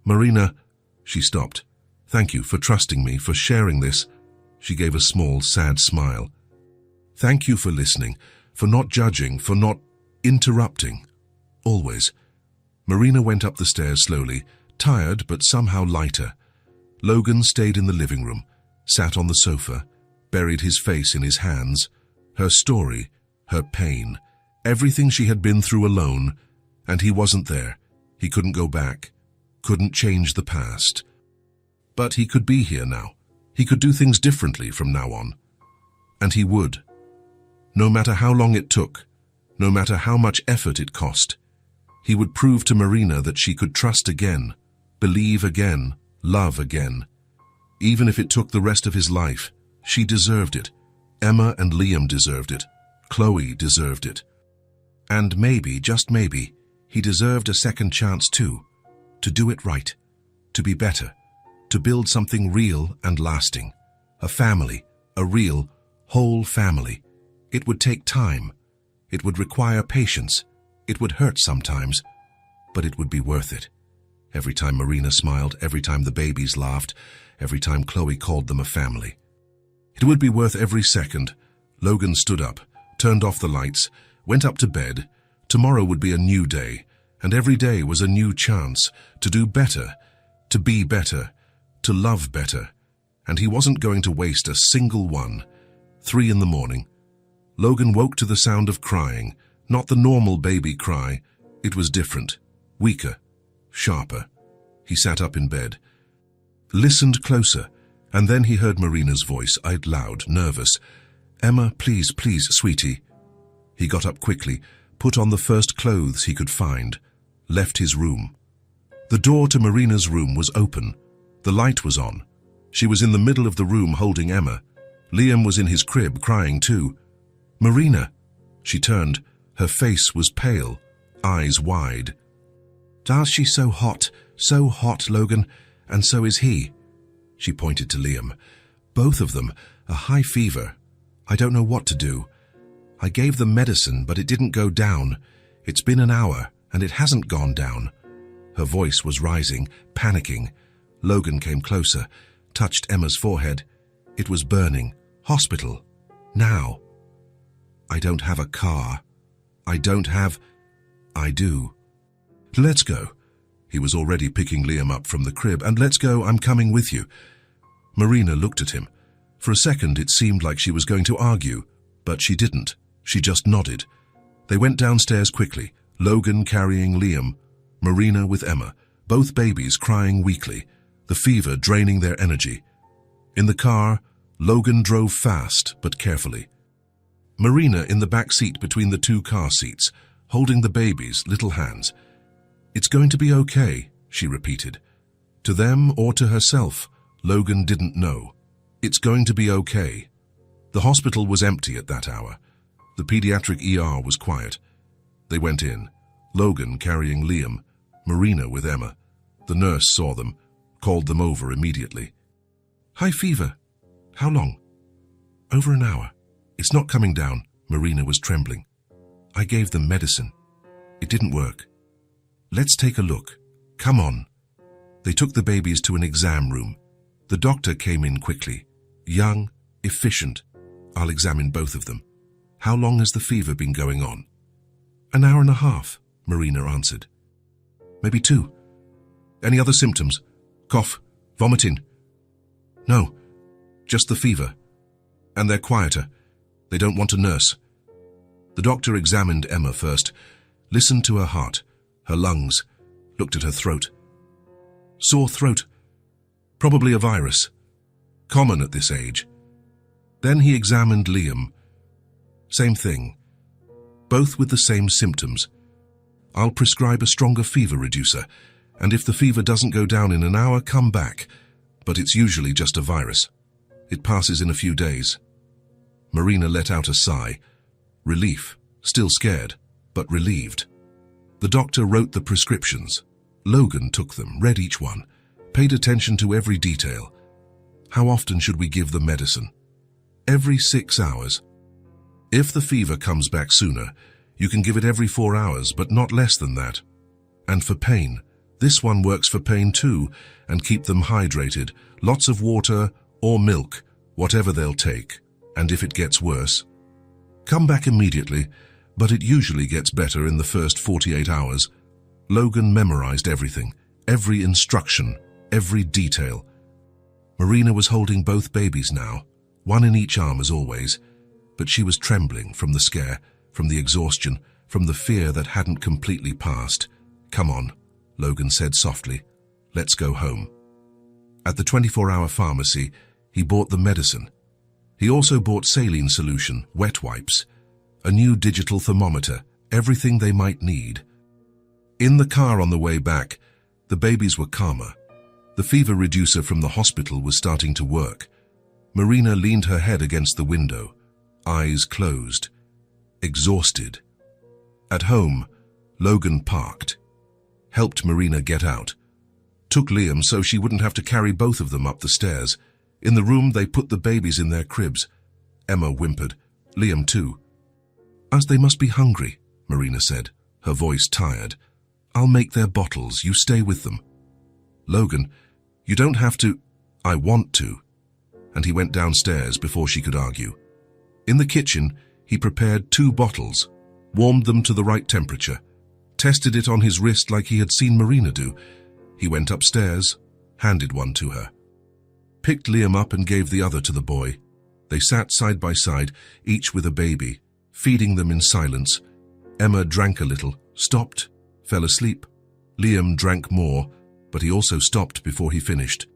Speaker 1: Marina... She stopped. Thank you for trusting me, for sharing this. She gave a small, sad smile. Thank you for listening, for not judging, for not interrupting. Always. Marina went up the stairs slowly, tired but somehow lighter. Logan stayed in the living room, sat on the sofa, buried his face in his hands. Her story, her pain, everything she had been through alone, and he wasn't there. He couldn't go back, couldn't change the past. But he could be here now. He could do things differently from now on. And he would. No matter how long it took, no matter how much effort it cost, he would prove to Marina that she could trust again, believe again, love again. Even if it took the rest of his life, She deserved it. Emma and Liam deserved it. Chloe deserved it. And maybe, just maybe, he deserved a second chance too. To do it right. To be better. To build something real and lasting. A family. A real, whole family. It would take time. It would require patience. It would hurt sometimes. But it would be worth it. Every time Marina smiled, every time the babies laughed, every time Chloe called them a family. It would be worth every second. Logan stood up, turned off the lights, went up to bed. Tomorrow would be a new day, and every day was a new chance to do better, to be better, to love better. And he wasn't going to waste a single one. 3 in the morning. Logan woke to the sound of crying, not the normal baby cry. It was different, weaker, sharper. He sat up in bed, listened closer, and then he heard Marina's voice, out loud, nervous. "Emma, please, please, sweetie." He got up quickly, put on the first clothes he could find, left his room. The door to Marina's room was open. The light was on. She was in the middle of the room holding Emma. Liam was in his crib, crying too. "Marina!" She turned. Her face was pale, eyes wide. "Darcy, so hot, Logan, and so is he." She pointed to Liam. "Both of them, a high fever. I don't know what to do. I gave them medicine, but it didn't go down. It's been an hour, and it hasn't gone down." Her voice was rising, panicking. Logan came closer, touched Emma's forehead. It was burning. "Hospital. Now." "I don't have a car. I do." "Let's go." He was already picking Liam up from the crib. "And let's go, I'm coming with you." Marina looked at him. For a second it seemed like she was going to argue, but she didn't. She just nodded. They went downstairs quickly, Logan carrying Liam, Marina with Emma, both babies crying weakly, the fever draining their energy. In the car, Logan drove fast but carefully. Marina in the back seat between the 2 car seats, holding the babies' little hands. "It's going to be okay," she repeated. To them or to herself, Logan didn't know. It's going to be okay. The hospital was empty at that hour. The pediatric ER was quiet. They went in, Logan carrying Liam, Marina with Emma. The nurse saw them, called them over immediately. "High fever. How long?" "Over an hour. It's not coming down." Marina was trembling. "I gave them medicine. It didn't work. Let's take a look. Come on." They took the babies to an exam room. The doctor came in quickly. Young, efficient. "I'll examine both of them. How long has the fever been going on?" "An hour and a half," Marina answered. "Maybe 2. Any other symptoms? Cough, vomiting?" "No, just the fever. And they're quieter. They don't want a nurse." The doctor examined Emma first, listened to her heart, her lungs, looked at her throat. "Sore throat. Probably a virus. Common at this age." Then he examined Liam. Same thing. Both with the same symptoms. "I'll prescribe a stronger fever reducer, and if the fever doesn't go down in an hour, come back. But it's usually just a virus. It passes in a few days." Marina let out a sigh. Relief. Still scared, but relieved. The doctor wrote the prescriptions. Logan took them, read each one, paid attention to every detail. "How often should we give the medicine?" "Every 6 hours. If the fever comes back sooner, you can give it every 4 hours, but not less than that. And for pain, this one works for pain too, and keep them hydrated. Lots of water or milk, whatever they'll take. And if it gets worse, come back immediately, but it usually gets better in the first 48 hours. Logan memorized everything, every instruction, every detail. Marina was holding both babies now, one in each arm as always, but she was trembling from the scare, from the exhaustion, from the fear that hadn't completely passed. "Come on," Logan said softly. "Let's go home." At the 24-hour pharmacy, he bought the medicine. He also bought saline solution, wet wipes, a new digital thermometer, everything they might need. In the car on the way back, the babies were calmer. The fever reducer from the hospital was starting to work. Marina leaned her head against the window, eyes closed, exhausted. At home, Logan parked, helped Marina get out, took Liam so she wouldn't have to carry both of them up the stairs. In the room, they put the babies in their cribs. Emma whimpered, Liam too. As they must be hungry, Marina said, her voice tired. I'll make their bottles, you stay with them. Logan, you don't have to. I want to. And he went downstairs before she could argue. In the kitchen, he prepared 2 bottles, warmed them to the right temperature, tested it on his wrist like he had seen Marina do. He went upstairs, handed one to her, picked Liam up and gave the other to the boy. They sat side by side, each with a baby, feeding them in silence. Emma drank a little, stopped, fell asleep. Liam drank more, but he also stopped before he finished.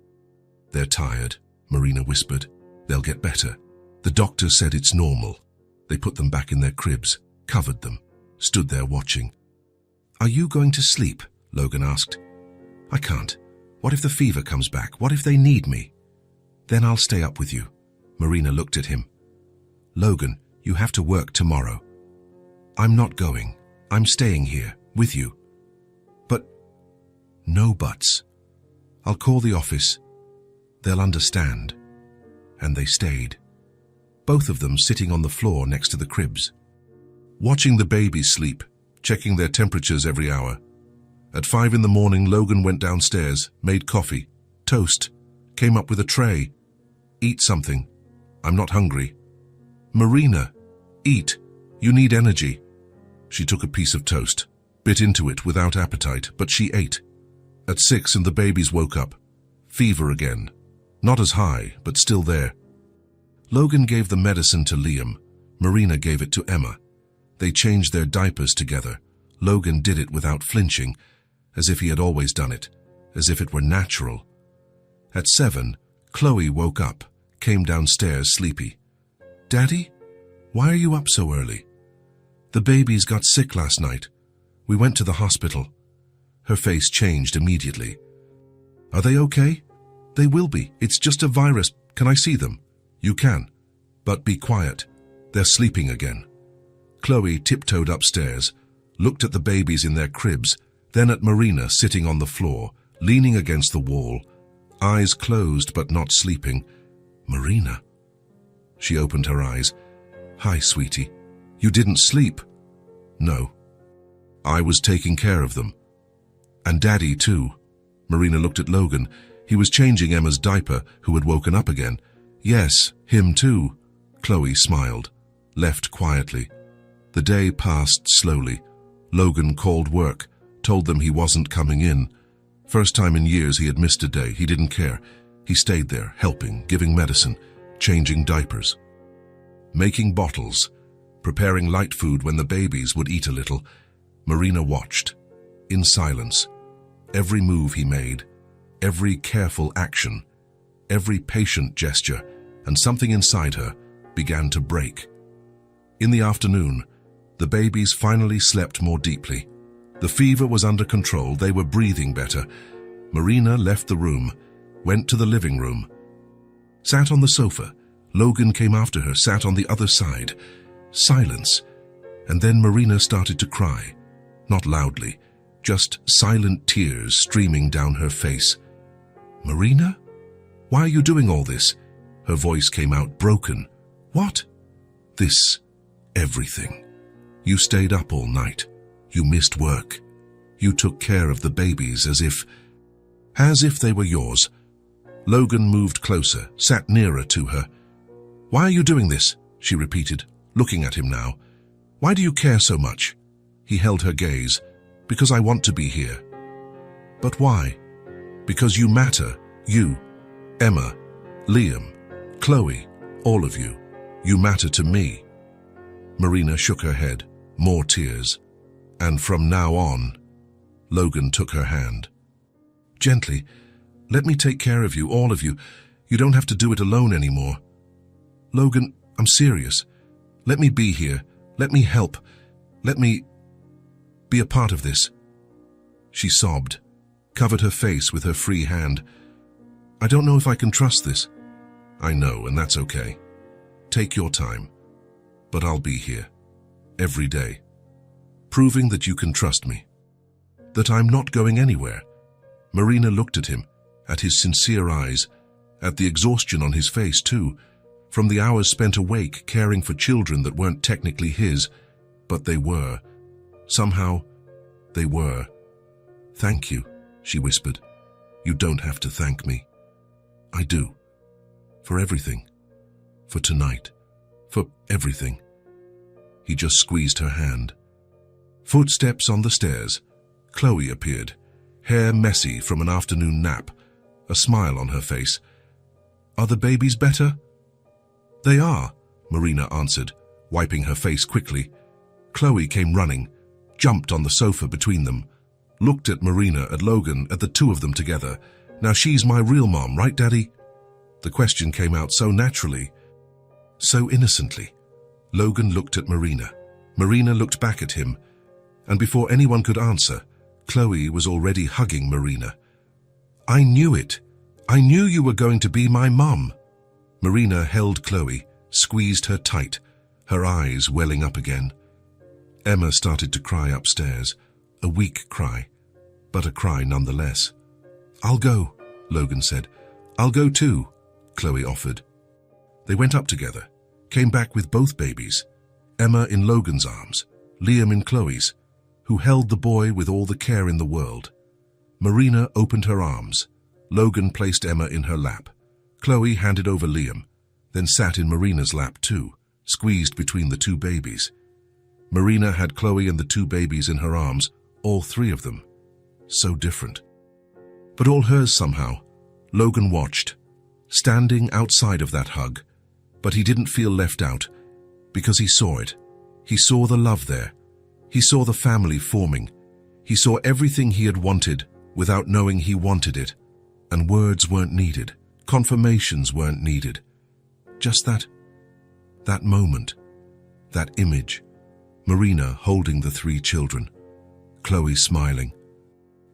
Speaker 1: They're tired, Marina whispered. They'll get better. The doctor said it's normal. They put them back in their cribs, covered them, stood there watching. Are you going to sleep? Logan asked. I can't. What if the fever comes back? What if they need me? Then I'll stay up with you. Marina looked at him. Logan, you have to work tomorrow. I'm not going. I'm staying here, with you. But, no buts. I'll call the office. They'll understand. And they stayed, both of them sitting on the floor next to the cribs, watching the babies sleep, checking their temperatures every hour. At 5 in the morning, Logan went downstairs, made coffee, toast, came up with a tray. Eat something. I'm not hungry. Marina, eat. You need energy. She took a piece of toast, bit into it without appetite, but she ate. At 6 and the babies woke up. Fever again. Not as high, but still there. Logan gave the medicine to Liam. Marina gave it to Emma. They changed their diapers together. Logan did it without flinching, as if he had always done it, as if it were natural. At 7, Chloe woke up, came downstairs sleepy. Daddy, why are you up so early? The babies got sick last night. We went to the hospital. Her face changed immediately. Are they okay? They will be. It's just a virus. Can I see them? You can. But be quiet. They're sleeping again. Chloe tiptoed upstairs, looked at the babies in their cribs, then at Marina sitting on the floor, leaning against the wall, eyes closed but not sleeping. Marina. She opened her eyes. Hi, sweetie. You didn't sleep? No. I was taking care of them. And Daddy, too. Marina looked at Logan. He was changing Emma's diaper, who had woken up again. Yes, him too. Chloe smiled, left quietly. The day passed slowly. Logan called work, told them he wasn't coming in. First time in years he had missed a day. He didn't care. He stayed there, helping, giving medicine, changing diapers, making bottles, preparing light food when the babies would eat a little. Marina watched, in silence, every move he made, every careful action, every patient gesture, and something inside her began to break. In the afternoon, the babies finally slept more deeply. The fever was under control. They were breathing better. Marina left the room, went to the living room, sat on the sofa. Logan came after her, sat on the other side. Silence. And then Marina started to cry. Not loudly, just silent tears streaming down her face. Marina? Why are you doing all this? Her voice came out broken. What? This. Everything. You stayed up all night. You missed work. You took care of the babies as if they were yours. Logan moved closer, sat nearer to her. Why are you doing this? She repeated, looking at him now. Why do you care so much? He held her gaze. Because I want to be here. But why? Because you matter. You, Emma, Liam, Chloe, all of you. You matter to me. Marina shook her head, more tears. And from now on, Logan took her hand. Gently, let me take care of you, all of you. You don't have to do it alone anymore. Logan, I'm serious. Let me be here. Let me help. Let me be a part of this. She sobbed, covered her face with her free hand. I don't know if I can trust this. I know, and that's okay. Take your time. But I'll be here. Every day. Proving that you can trust me. That I'm not going anywhere. Marina looked at him, at his sincere eyes, at the exhaustion on his face too, from the hours spent awake caring for children that weren't technically his, but they were. Somehow, they were. Thank you, she whispered. You don't have to thank me. I do. For everything. For tonight. For everything. He just squeezed her hand. Footsteps on the stairs. Chloe appeared, hair messy from an afternoon nap, a smile on her face. Are the babies better? They are, Marina answered, wiping her face quickly. Chloe came running, jumped on the sofa between them, looked at Marina, at Logan, at the two of them together. Now she's my real mom, right, Daddy? The question came out so naturally, so innocently. Logan looked at Marina. Marina looked back at him, and before anyone could answer, Chloe was already hugging Marina. I knew it. I knew you were going to be my mum. Marina held Chloe, squeezed her tight, her eyes welling up again. Emma started to cry upstairs, a weak cry, but a cry nonetheless. I'll go, Logan said. I'll go too, Chloe offered. They went up together, came back with both babies, Emma in Logan's arms, Liam in Chloe's, who held the boy with all the care in the world. Marina opened her arms. Logan placed Emma in her lap. Chloe handed over Liam, then sat in Marina's lap too, squeezed between the two babies. Marina had Chloe and the two babies in her arms, all three of them. So different. But all hers somehow. Logan watched, standing outside of that hug, but he didn't feel left out, because he saw it. He saw the love there. He saw the family forming. He saw everything he had wanted without knowing he wanted it, and words weren't needed, confirmations weren't needed. Just that moment, that image. Marina holding the three children, Chloe smiling,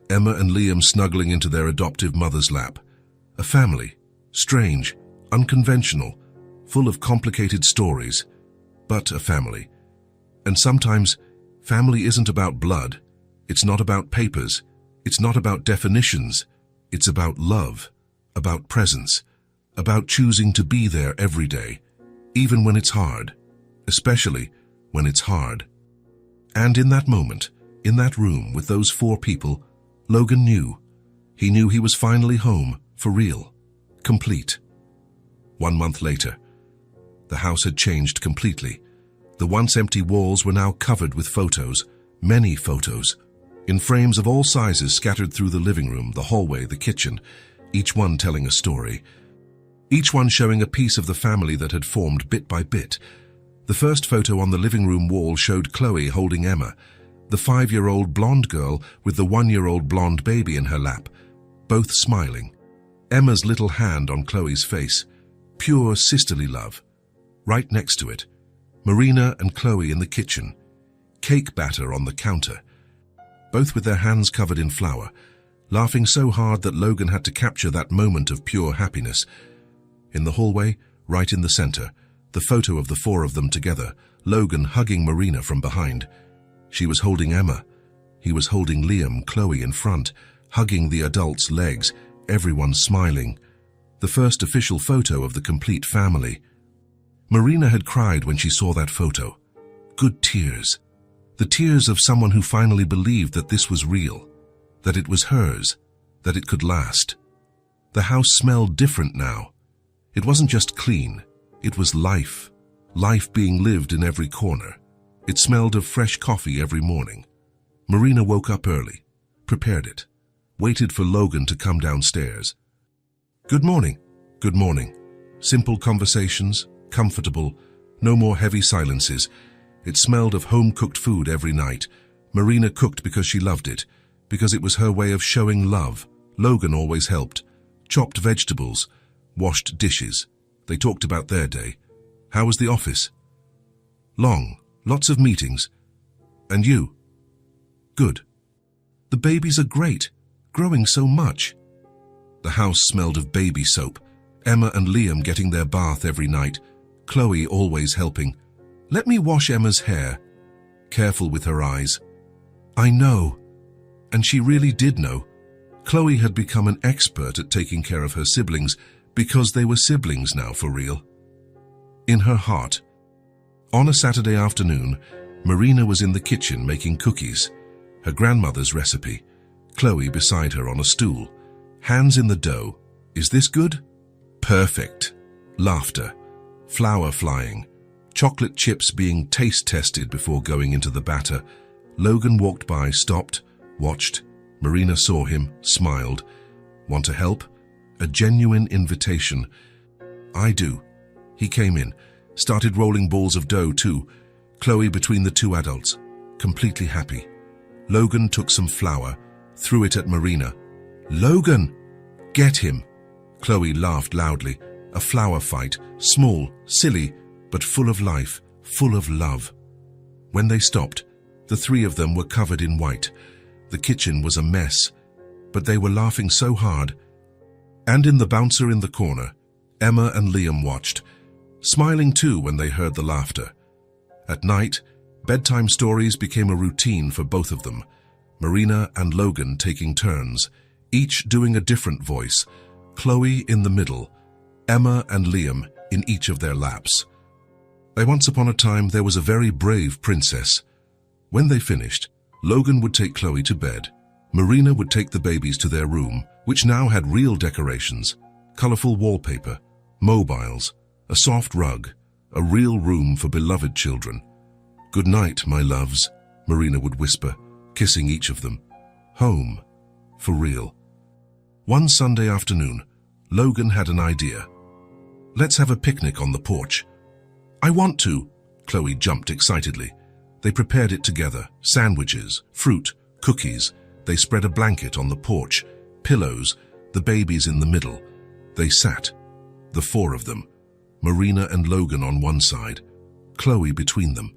Speaker 1: Emma and Liam snuggling into their adoptive mother's lap. A family, strange, unconventional, full of complicated stories, but a family. And sometimes, family isn't about blood, it's not about papers, it's not about definitions, it's about love, about presence, about choosing to be there every day, even when it's hard, especially when it's hard. And in that moment, in that room with those four people, Logan knew. He knew he was finally home, for real, complete. 1 month later, the house had changed completely. The once empty walls were now covered with photos, many photos, in frames of all sizes scattered through the living room, the hallway, the kitchen, each one telling a story. Each one showing a piece of the family that had formed bit by bit. The first photo on the living room wall showed Chloe holding Emma, the 5-year-old blonde girl with the 1-year-old blonde baby in her lap, both smiling. Emma's little hand on Chloe's face, pure sisterly love. Right next to it, Marina and Chloe in the kitchen, cake batter on the counter, both with their hands covered in flour, laughing so hard that Logan had to capture that moment of pure happiness. In the hallway, right in the center, the photo of the four of them together, Logan hugging Marina from behind. She was holding Emma. He was holding Liam, Chloe in front, hugging the adults' legs, everyone smiling. The first official photo of the complete family. Marina had cried when she saw that photo. Good tears. The tears of someone who finally believed that this was real, that it was hers, that it could last. The house smelled different now. It wasn't just clean. It was life. Life being lived in every corner. It smelled of fresh coffee every morning. Marina woke up early, prepared it, waited for Logan to come downstairs. Good morning. Good morning. Simple conversations, comfortable, no more heavy silences. It smelled of home-cooked food every night. Marina cooked because she loved it, because it was her way of showing love. Logan always helped. Chopped vegetables, washed dishes. They talked about their day. How was the office? Long, lots of meetings. And you? Good. The babies are great, growing so much. The house smelled of baby soap, Emma and Liam getting their bath every night, Chloe always helping. "Let me wash Emma's hair." Careful with her eyes. "I know." And she really did know. Chloe had become an expert at taking care of her siblings because they were siblings now for real. In her heart. On a Saturday afternoon, Marina was in the kitchen making cookies, her grandmother's recipe. Chloe beside her on a stool, hands in the dough. "Is this good?" "Perfect." Laughter, flour flying, chocolate chips being taste tested before going into the batter. Logan walked by, stopped, watched. Marina saw him, smiled. "Want to help?" A genuine invitation. "I do." He came in, started rolling balls of dough too. Chloe between the two adults, completely happy. Logan took some flour, threw it at Marina. "Logan! Get him!" Chloe laughed loudly. A flower fight, small, silly, but full of life, full of love. When they stopped, the three of them were covered in white. The kitchen was a mess, but they were laughing so hard. And in the bouncer in the corner, Emma and Liam watched, smiling too when they heard the laughter. At night, bedtime stories became a routine for both of them. Marina and Logan taking turns, each doing a different voice. Chloe in the middle, Emma and Liam in each of their laps. Once upon a time, there was a very brave princess. When they finished, Logan would take Chloe to bed. Marina would take the babies to their room, which now had real decorations, colorful wallpaper, mobiles, a soft rug, a real room for beloved children. "Good night, my loves," Marina would whisper, kissing each of them. Home, for real. One Sunday afternoon, Logan had an idea. "Let's have a picnic on the porch." "I want to," Chloe jumped excitedly. They prepared it together, sandwiches, fruit, cookies. They spread a blanket on the porch, pillows, the babies in the middle. They sat, the four of them, Marina and Logan on one side, Chloe between them,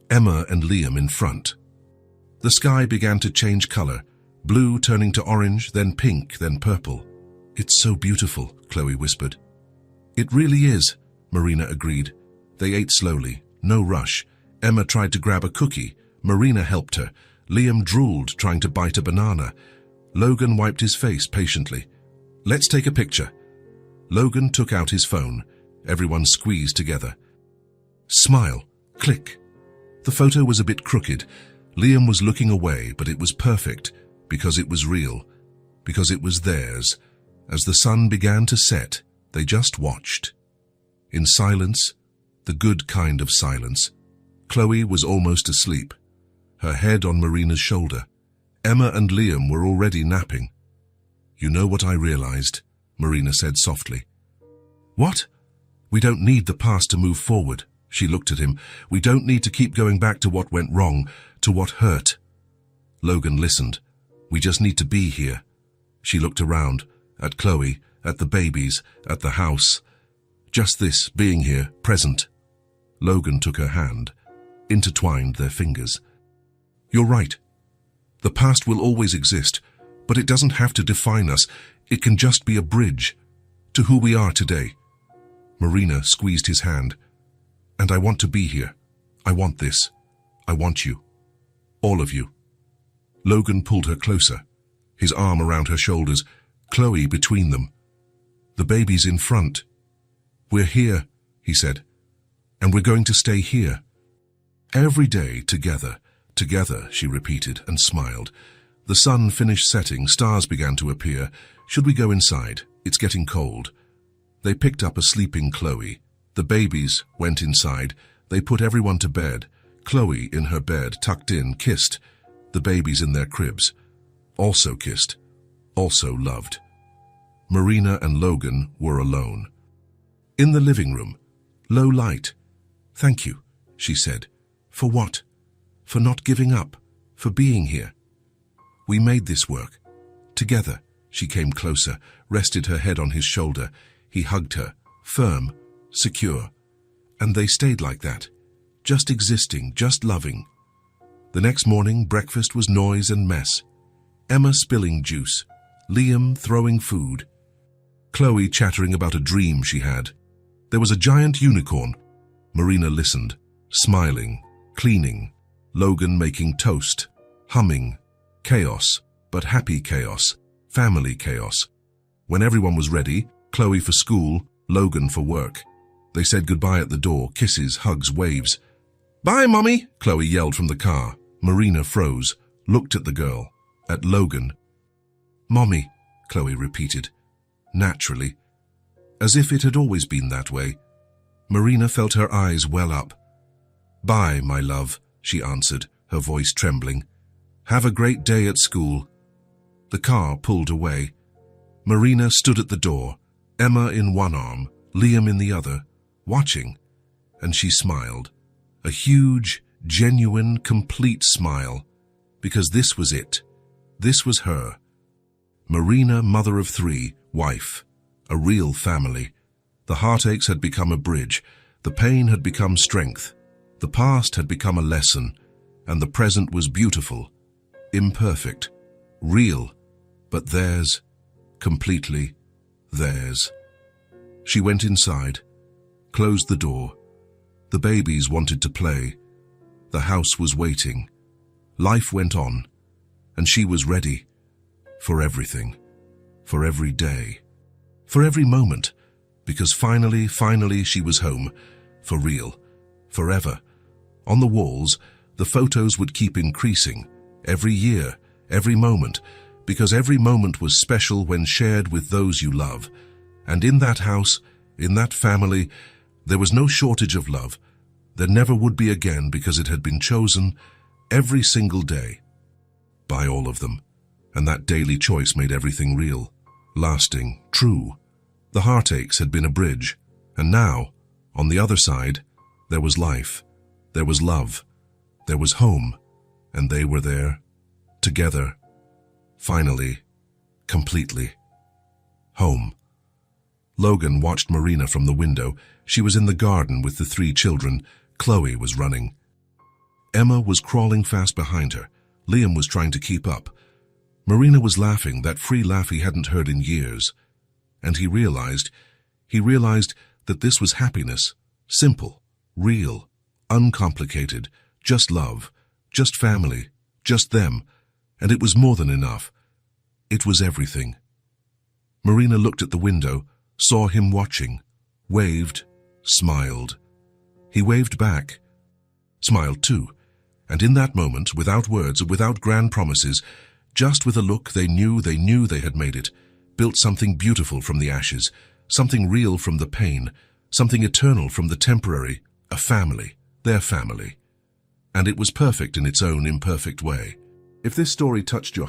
Speaker 1: Emma and Liam in front. The sky began to change color, blue turning to orange, then pink, then purple. "It's so beautiful," Chloe whispered. "It really is," Marina agreed. They ate slowly, no rush. Emma tried to grab a cookie. Marina helped her. Liam drooled, trying to bite a banana. Logan wiped his face patiently. "Let's take a picture." Logan took out his phone. Everyone squeezed together. Smile. Click. The photo was a bit crooked. Liam was looking away, but it was perfect, because it was real, because it was theirs. As the sun began to set, they just watched. In silence, the good kind of silence. Chloe was almost asleep, her head on Marina's shoulder. Emma and Liam were already napping. "You know what I realized?" Marina said softly. "What?" "We don't need the past to move forward." She looked at him. "We don't need to keep going back to what went wrong, to what hurt." Logan listened. "We just need to be here." She looked around, at Chloe, at the babies, at the house. Just this, being here, present. Logan took her hand, intertwined their fingers. "You're right. The past will always exist, but it doesn't have to define us. It can just be a bridge to who we are today." Marina squeezed his hand. "And I want to be here. I want this. I want you. All of you." Logan pulled her closer, his arm around her shoulders, Chloe between them. The baby's in front. "We're here," he said, "and we're going to stay here. Every day, together, together," she repeated and smiled. The sun finished setting, stars began to appear. "Should we go inside? It's getting cold." They picked up a sleeping Chloe. The babies went inside. They put everyone to bed. Chloe in her bed, tucked in, kissed. The babies in their cribs, also kissed, also loved. Marina and Logan were alone. In the living room, low light. "Thank you," she said. "For what?" "For not giving up, for being here. We made this work. Together." She came closer, rested her head on his shoulder. He hugged her, firm, secure. And they stayed like that, just existing, just loving. The next morning, breakfast was noise and mess. Emma spilling juice, Liam throwing food. Chloe chattering about a dream she had. There was a giant unicorn. Marina listened, smiling, cleaning, Logan making toast, humming, chaos, but happy chaos, family chaos. When everyone was ready, Chloe for school, Logan for work. They said goodbye at the door, kisses, hugs, waves. "Bye, Mommy," Chloe yelled from the car. Marina froze, looked at the girl, at Logan. "Mommy," Chloe repeated, naturally, as if it had always been that way. Marina felt her eyes well up. "Bye, my love," she answered, her voice trembling. "Have a great day at school." The car pulled away. Marina stood at the door, Emma in one arm, Liam in the other, watching, and she smiled. A huge, genuine, complete smile, because this was it. This was her. Marina, mother of 3, wife, a real family. The heartaches had become a bridge, the pain had become strength, the past had become a lesson, and the present was beautiful, imperfect, real, but theirs, completely theirs. She went inside, closed the door. The babies wanted to play. The house was waiting. Life went on, and she was ready for everything, for every day, for every moment, because finally she was home, for real, forever. On the walls, the photos would keep increasing, every year, every moment, because every moment was special when shared with those you love. And in that house, in that family, there was no shortage of love. There never would be again, because it had been chosen every single day by all of them. And that daily choice made everything real, lasting, true. The heartaches had been a bridge, and now, on the other side, there was life, there was love, there was home, and they were there, together, finally, completely. Home. Logan watched Marina from the window. She was in the garden with the 3 children. Chloe was running. Emma was crawling fast behind her. Liam was trying to keep up. Marina was laughing, that free laugh he hadn't heard in years. And he realized that this was happiness, simple, real, uncomplicated, just love, just family, just them, and it was more than enough. It was everything. Marina looked at the window, saw him watching, waved, smiled. He waved back, smiled too, and in that moment, without words, without grand promises, just with a look, they knew they had made it, built something beautiful from the ashes, something real from the pain, something eternal from the temporary, a family, their family. And it was perfect in its own imperfect way. If this story touched your